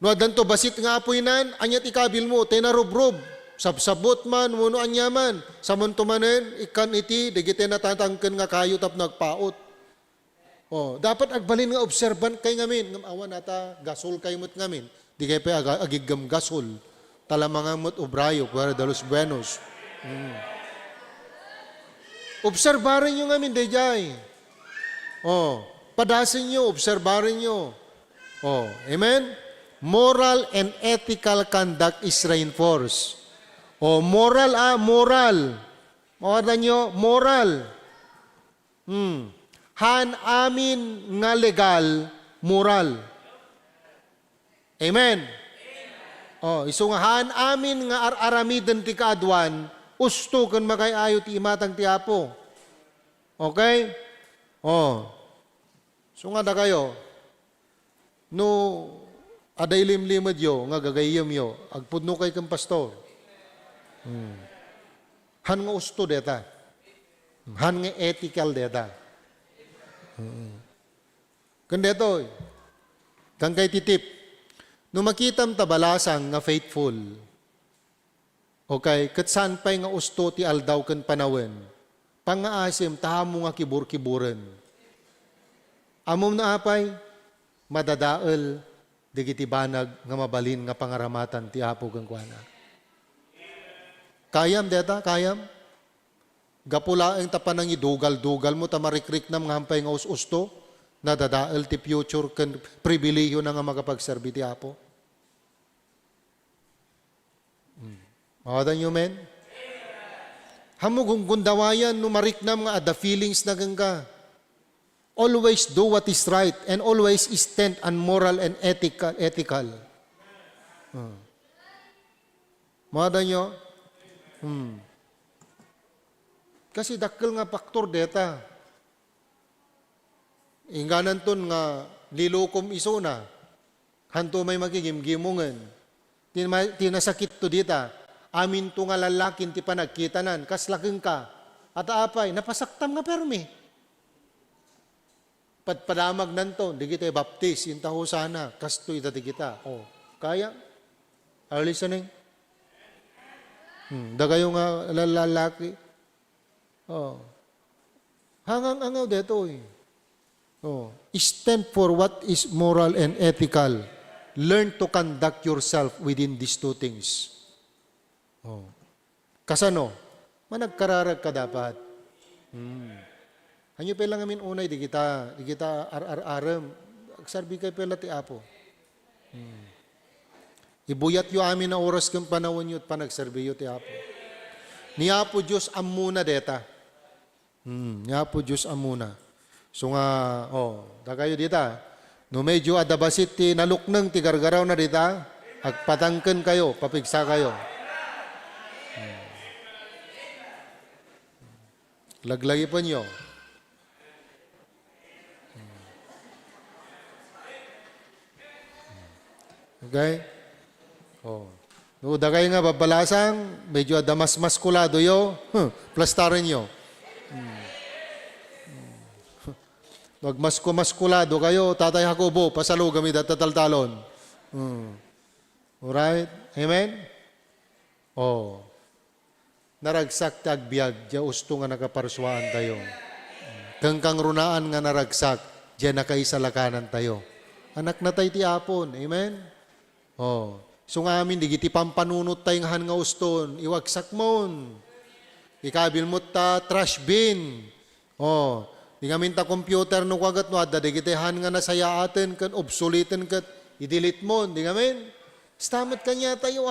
No adanto basit nga apoy nan, anyat ikabil mo, tenarob-rob. Sabsabot man, muno anyaman. Samantumanen, ikan iti, digiti natatangken nga kayo tap nagpaot. Oh, dapat agbalin nga observant kay ngamin. Ngam awan nata, gasol kay mo't ngamin. Di kay pa agigam gasol. Talamanga mo't obrayo, para dalos buenos. Obserbarin nyo ngamin, dayjay. Oh, padasin nyo, obserbarin nyo. Oh, amen? Moral and ethical conduct is reinforced. Oh, moral moral. Mawala nyo, moral. Han amin nga legal, moral. Amen? Oh, iso nga han amin nga aramiden ti kaadwan, usto kan makayayo ti imatang ti Apo. Okay? Oh. So nga da kayo, no aday limlimad yo, nga gagayam yo, agpudno kay kang pastor. Han nga usto deta. Han nga ethical deta. Kandeto, kang kay titip, no makitam tabalasang nga faithful, okay, katsan pa'y nga usto ti aldaw kan panawen, pangaasim tahamo nga kibur-kiburen. Amom na apay, madadael, digiti banag nga mabalin nga pangaramatan ti Apo kang kuana. Kayam deta, kayam? Gapula ang tapanang idugal-dugal mo, tamarikrik na mga hampay nga usto, nadadael ti future kan pribiliyo na nga magapagserbi ti Apo. Mawadan nyo, men? Hamugong gundawayan, numariknam nga ada feelings na gangga. Always do what is right and always stand on moral and ethical. Mawadan nyo? Kasi dakkel nga faktor deta. Inganan ton nga lilukom iso na. Hanto may magigimgimungan. Tinasakit to dita. Amin to nga lalakin ti panagkitanan. Kaslakeng ka. At apay, napasaktam nga permi. Padamag nanto, di kita baptis, intaho sana, kasto itati kita. Oh, kaya? Are you listening? Da kayo nga lalaki. Oh. Hangang-angaw deto eh. Oh. Stand for what is moral and ethical. Learn to conduct yourself within these two things. Oh. Kasano? Managkararag ka dapat. Hanyo pa lang amin unay, di kita ar-ar-aram. Agsarbi kay pala ti Apo. Ibuyat yo amin na oras kang panahon yo at panagserbi yo ti Apo. Ni Apo Diyos amuna deta. Ni Apo Diyos amuna. So nga, da kayo dita. No medyo adabasit ti naluknang ti gargaraw na dita, agpatangken kayo, papigsa kayo. Laglagi pa nyo. Okay? No, da kayo nga babalasang, medyo adamas maskulado yo, plastarin nyo. Wag maskulado kayo, Tatay Jacobo, pasalo kami datataltalon. Alright? Amen? Naragsak tagbiag, diya usto nga nakaparswaan tayo. Kangkang runaan nga naragsak, diya nakaisalakanan tayo. Anak na tayo ti Apon. Amen? So nga amin, digiti pampanunot tayo nga uston, iwagsak mon. Ikabil mo ta trash bin. Di nga minta computer no kagat no, adda digiti han nga nasaya atin, kan obsoletin kat, i-delete mo. Di nga min? Stamat kanya tayo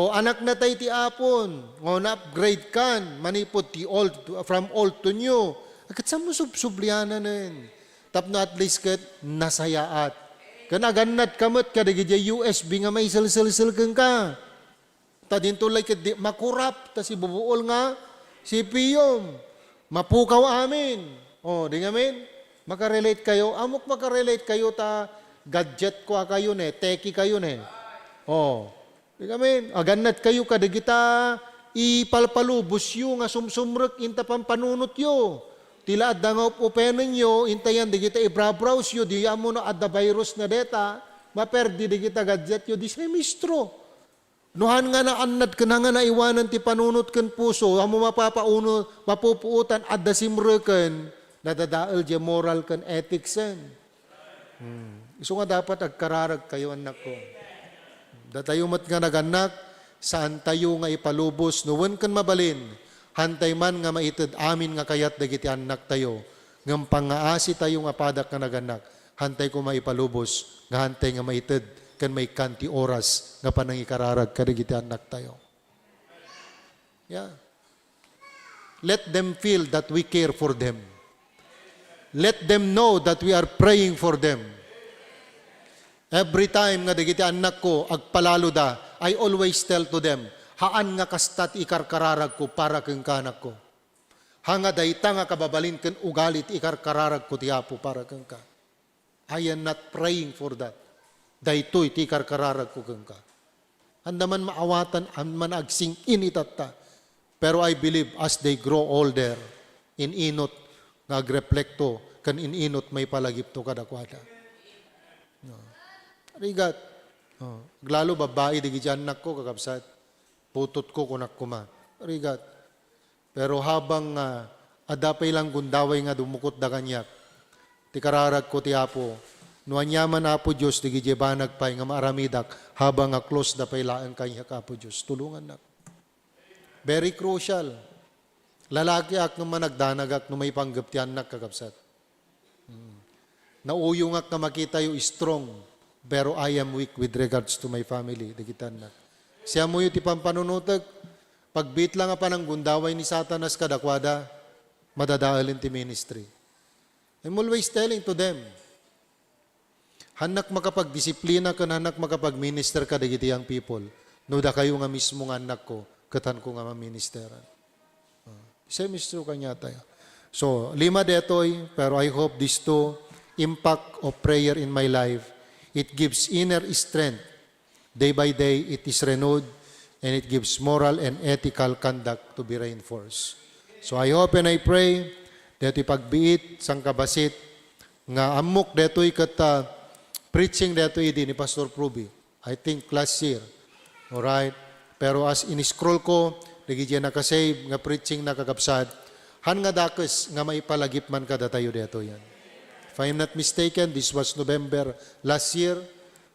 anak na tayo ti Apon. Na-upgrade kan, manipot ti old, from old to new. Agad sa mo subsublianan nun. Tapno at least kat nasayaat. Kanaganat kamot ka digiti USB nga may sil-sil-sil kang ka. Ta dinto like makurap, ta si bubuol nga, si Piyom. Mapukaw amin. Di nga min? Makarelate kayo. Amok makarelate kayo ta gadget ko kayo ne, teki kayo ne. Di nga min? Aganat kayo kadigita ipalpalubos yu nga sumsumrek inta pampanunot yu. Tila adda nga upenan yu, intayan di kita ibrabraws yu, di amo na adda virus na deta, maperdi di kita gadget yu, di semestro. Nuhan nga na anad ka na nga naiwanan ti panunot kan puso, amo mapapauno, mapupuutan adda simreken, nadadaal di moral kan ethics sen. Iso nga dapat agkararag kayo anak ko. Datayo mat nga naganak, saan tayo nga ipalubos, nuwan kan mabalin, hantay man nga maited amin nga kayat dagiti anak tayo, ngam pangaasi tayo nga padak nga naganak, hantay ko maipalubos, nga hantay nga maited, kan may kanti oras, nga panangikararag ka dagiti anak tayo. Yeah. Let them feel that we care for them. Let them know that we are praying for them. Every time nga dagiti anak ko agpalalo da, I always tell to them, haan nga kastat ikarkararag ko para keng kanak ko. Hanga dayta nga kababalin ken ugalit ikarkararag ko ti Apo para keng ka. I am not praying for that. Daytoy ti ikarkararag ko keng ka. Andaman maawatan, anman agsing initata. Pero I believe as they grow older, ininot nga agrepлекto, kan ininot may palagip to kadakwada. Rigat. Glalo babae di anak ko kakabsat. Putot ko kunak kuma. Rigat. Pero habang adapay lang gundaway nga dumukot da kanyak. Ti kararag ko ti Apo. Nuanyaman Apo Diyos di gijebanag pay nga maaramidak habang nga close da pay laang kanyak Apo Diyos. Tulungan na. Very crucial. Lalaki ak naman nagdanagak no may panggap ti anak kakabsat. Nauyong ak na makita yung strong. Pero I am weak with regards to my family. Digitan na. Siya mo yung tipang panunutag, pagbit lang pa ng gundaway ni Satanas kadakwada, madadaalin ti ministry. I'm always telling to them, hanak makapagdisiplina ka, hanak makapag-minister ka digiti ang people. No da kayo nga mismo nga anak ko, katan ko nga ma-ministeran. Semestro kanya tayo. So, 5 detoy, pero I hope this too, impact of prayer in my life. It gives inner strength. Day by day, it is renewed, and it gives moral and ethical conduct to be reinforced. So I hope and I pray that ipagbiit sang kabasit nga amok detoy kat preaching detoy di ni Pastor Pruby. I think last year. Alright? Pero as in-scroll ko, nagigyan nakasave nga preaching na kakapsad, han nga dakes nga maipalagip man kada tayo deto yan. If I am not mistaken, this was November last year.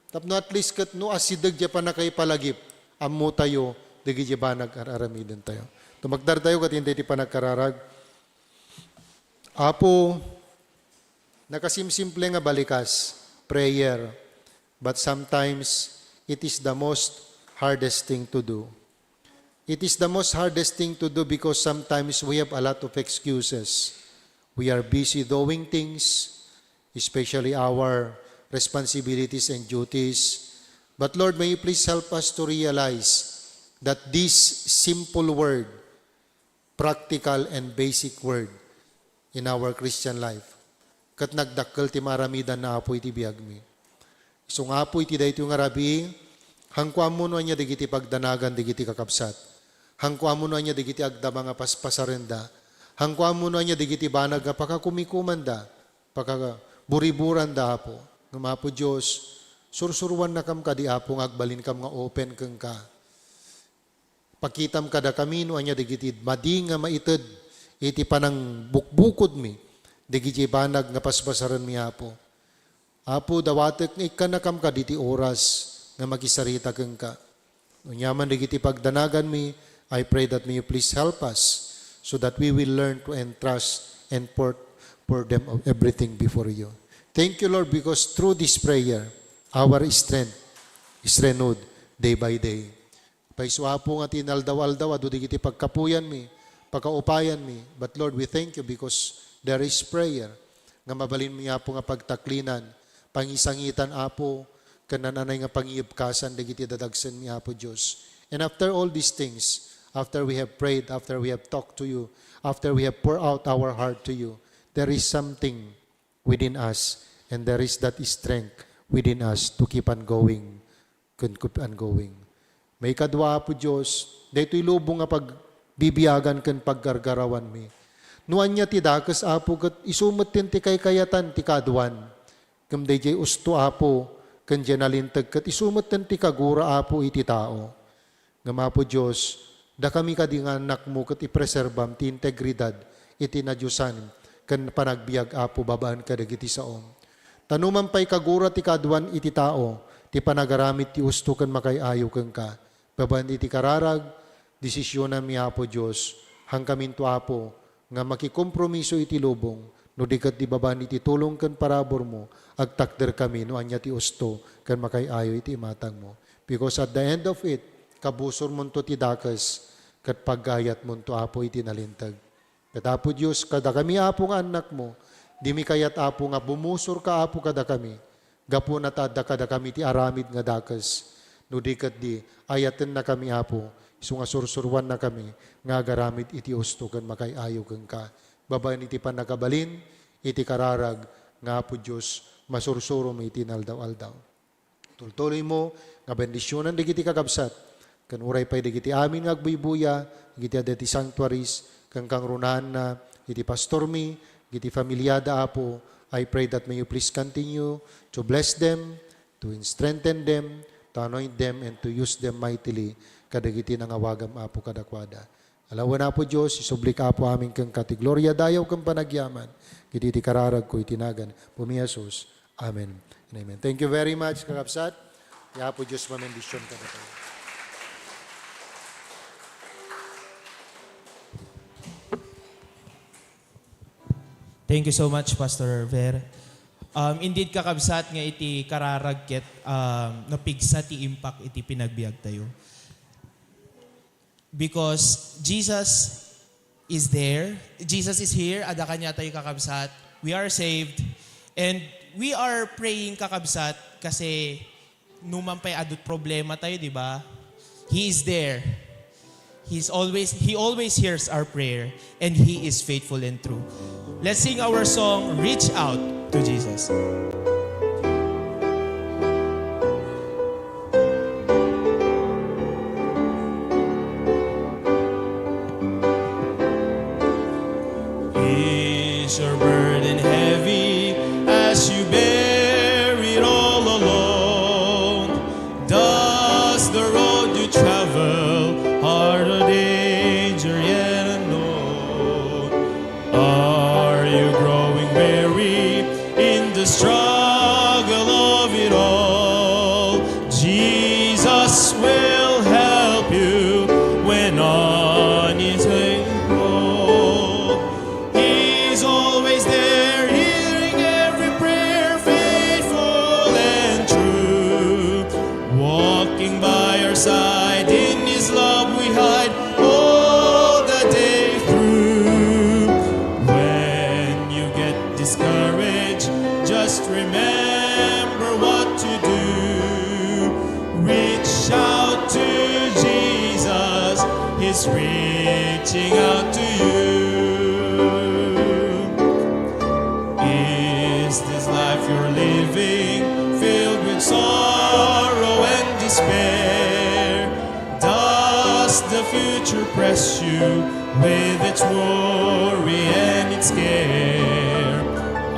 Tapno at least kat no asidag dya pa na kayo palagip, ammo tayo, dagi dya ba nag-aramidin tayo. Tumagdar tayo kat hindi pa nagkararag. Apo, nakasimsimple nga balikas, prayer, but sometimes it is the most hardest thing to do. It is the most hardest thing to do because sometimes we have a lot of excuses. We are busy doing things, especially our responsibilities and duties. But Lord, may you please help us to realize that this simple word, practical and basic word in our Christian life, kat nagdakkel ti maramidan na apoy ti biagmi. So nga apoy ti dayto nga rabi, hangkuan mo niya digiti pagdanagan digiti kakabsat. Hangkuan mo niya digiti agda mga paspasarenda. Hangkuan mo niya digiti banag nga pakakumikumanda, pakaburiburan da apo. Nga po Diyos, sursuruan na kam ka di apo nga agbalin kam nga open kang ka. Pakitam kada kamino anya digiti madi nga maited iti panang bukbukod mi digiti banag nga paspasaran mi apo. Apo dawatek nga ikanakam ka diti oras nga magisarita kang ka. Unyaman digiti pagdanagan mi, I pray that may you please help us so that we will learn to entrust and pour them of everything before you. Thank you, Lord, because through this prayer, our strength is renewed day by day. Paiswapo nga tinaldaw-aldaw, adu digiti pagkapuyan mi, pagkaupayan mi. But Lord, we thank you because there is prayer. Nga mabalin mi apo nga pagtaklinan, pangisangitan apo, kanananay nga pangiyibkasan, digiti dadagsan mi apo Diyos. And after all these things, after we have prayed, after we have talked to you, after we have poured out our heart to you, there is something within us, and there is that strength within us to keep on going, keep on going. May kadwa po Diyos, daytoy lubong nga pagbibiyagan ken paggargarawan mi. Nuan niya ti dakas apo ket isumot ti kay kayatan ti kadwan. Kem dayjay usto apo ken nalintag ket isumot ti kagura apo iti tao. Ngem apo Dios, da kami kadi nga anak mo ket ipreserbam ti integridad iti nadyusan ken panagbiag apo babaan kadagiti saom. Tanuman pay kagura ti kadwan iti tao, ti panagaramit ti usto ken makay-ayo ken ka. Babaan iti kararag, desisyon mi apo Dios, hangkamin to apo, nga makikompromiso iti lubong, no di kat di babaan iti tulong ken parabor mo, agtakder kami no anya ti usto ken makay-ayo iti imatang mo. Because at the end of it, kabusor mo to ti dakas, kat paggayat mo to apo iti nalintag. Kat apo Diyos, kada kami apo nga anak mo, di mi kayat apo nga bumusor ka apo kada kami, gapo na tada kada kami ti aramid nga dakas, no di kat di ayaten na kami apo, iso nga sursurwan na kami, nga garamid iti usto ken makay-ayo ken ka. Babaen iti panakabalin, iti kararag, nga apo Diyos, masursuro mo iti naldaw-aldaw. Tultuloy mo, nga bendisyonan digiti kakabsat, kan uray pay digiti amin nga agbuybuya, digiti adeti sanctuaries, kang runahan na iti pastor mi, digiti familiada apo, I pray that may you please continue to bless them, to strengthen them, to anoint them, and to use them mightily, kadagiti nang awagam apo kadakwada. Alawan na po Diyos, isublik apo amin kang katigloria dayaw kang panagyaman, kiti kararag ko itinagan, pumiyasos. Amen and amen. Thank you very much, kakabsat. Kaya po Diyos mamendisyon ka na tayo. Thank you so much, Pastor Ver. Indeed, kakabsat nga iti kararagket napigsa ti impact iti pinagbiag tayo. Because Jesus is there. Jesus is here. Ada kanya tayo kakabsat. We are saved. And we are praying kakabsat kasi numan pa'y adut problema tayo, di ba? He is there. He always hears our prayer, and He is faithful and true. Let's sing our song, Reach Out to Jesus. Is your burden heavy as you bear it all alone? Does the road you travel hard or danger yet unknown? Are you growing weary in the struggle of it all? Jesus will help you when on His way you go. He's always there, hearing every prayer, faithful and true. Walking by our side, in His love we hide all the day through. When you get discouraged, just remember what to do. Reach out to Jesus, He's reaching out to you. Is this life you're living filled with sorrow and despair? Does the future press you with its worry and its care?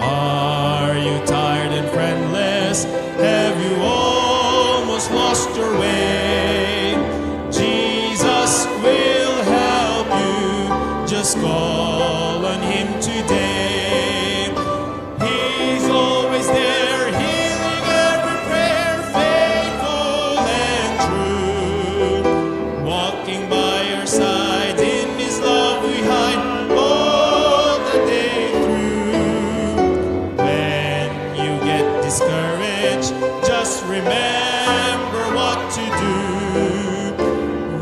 Are you tired and friendless? Have you almost lost your way? Jesus will help you. Just call on Him today. He's always there, hearing every prayer, faithful and true. Walking by your side, in His love we hide all the day through. When you get discouraged, just remember what to do.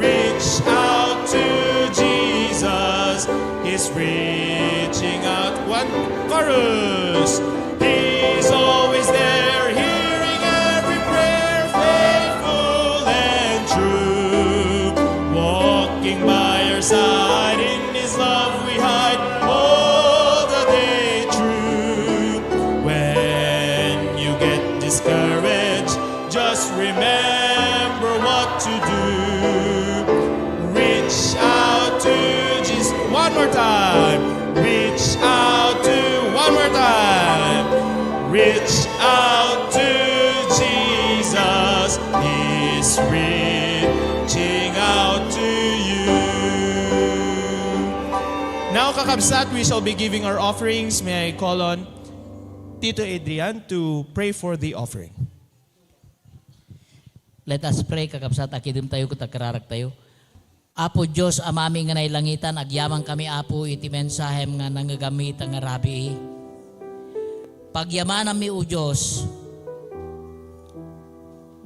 Reach out to Jesus, He's reaching out. One chorus. He's always there, hearing every prayer, faithful and true. Walking by your side, in His love we hide all the day through. When you get discouraged, just remember what to do. is reaching out to you. Now, kakabsat, we shall be giving our offerings. May I call on Tito Adrian to pray for the offering. Let us pray, kakabsat, akidim tayo kutakararag tayo. Apo Diyos, amami nga nailangitan, agyamang kami, Apo, iti mensahem nga nangagamit ang arabi. Pagyaman mi, O Diyos,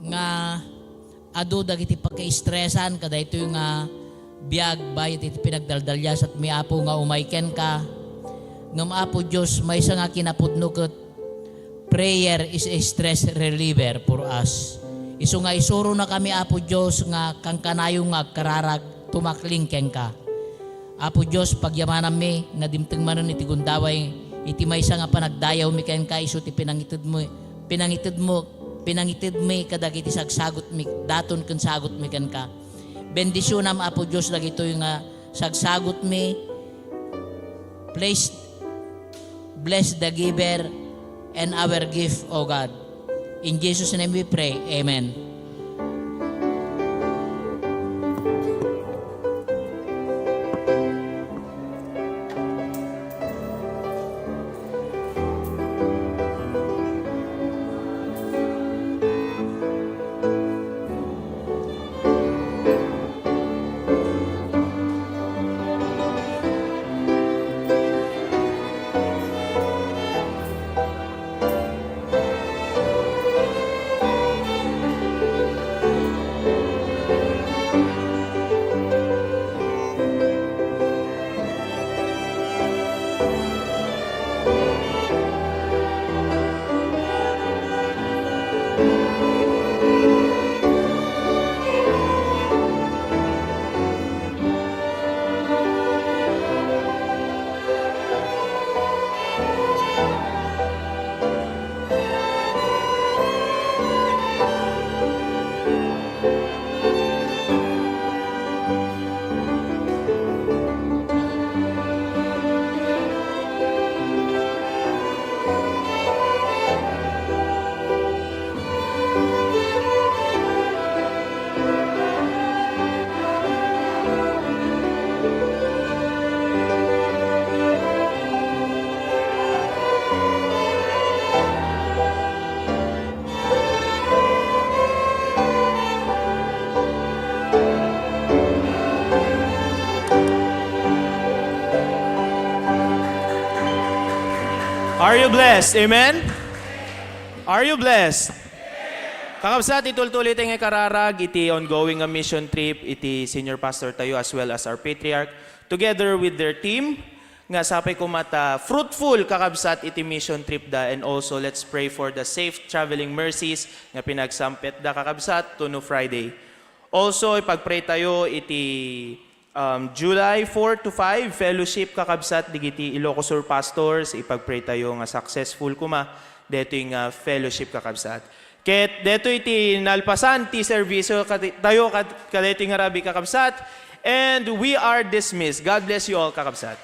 nga adu dagiti pagka-stressan, kada ito yung biyag, bayit iti pinagdaldalyas at mi, Apo, nga umayken ka. Ngam, Apo Diyos, may isa nga kinapudno ket prayer is a stress reliever for us. Isu nga isuro na kami, Apo Diyos, nga kang kanayong nga kararag tumakling ken ka. Apo Diyos, pagyamanan mi, nga dimteng manon iti gundaway, iti maysa nga panagdayaw mi ken ka, isu ti pinangitid mo, kadagiti sagsagot mi, daton ken sagot mi ken ka. Bendisyonam, Apo Diyos, dagito yung sagsagot mi, please bless the giver and our gift, O God. In Jesus' name we pray. Amen. Are you blessed? Amen? Are you blessed? Kakabsat, itultulit nga kararag, iti ongoing nga mission trip, iti senior pastor tayo as well as our patriarch, together with their team, nga sapay kumata fruitful kakabsat iti mission trip da, and also let's pray for the safe traveling mercies nga pinagsampet da kakabsat to no Friday. Also, ipagpray tayo iti July 4 to 5, fellowship kakabsat digiti Ilocos Sur Pastors, ipagpray tayo nga successful kuma, deto yung fellowship kakabsat. Ket deto iti nalpasan ti servisyo tayo kadeto nga rabi kakabsat, and we are dismissed. God bless you all kakabsat.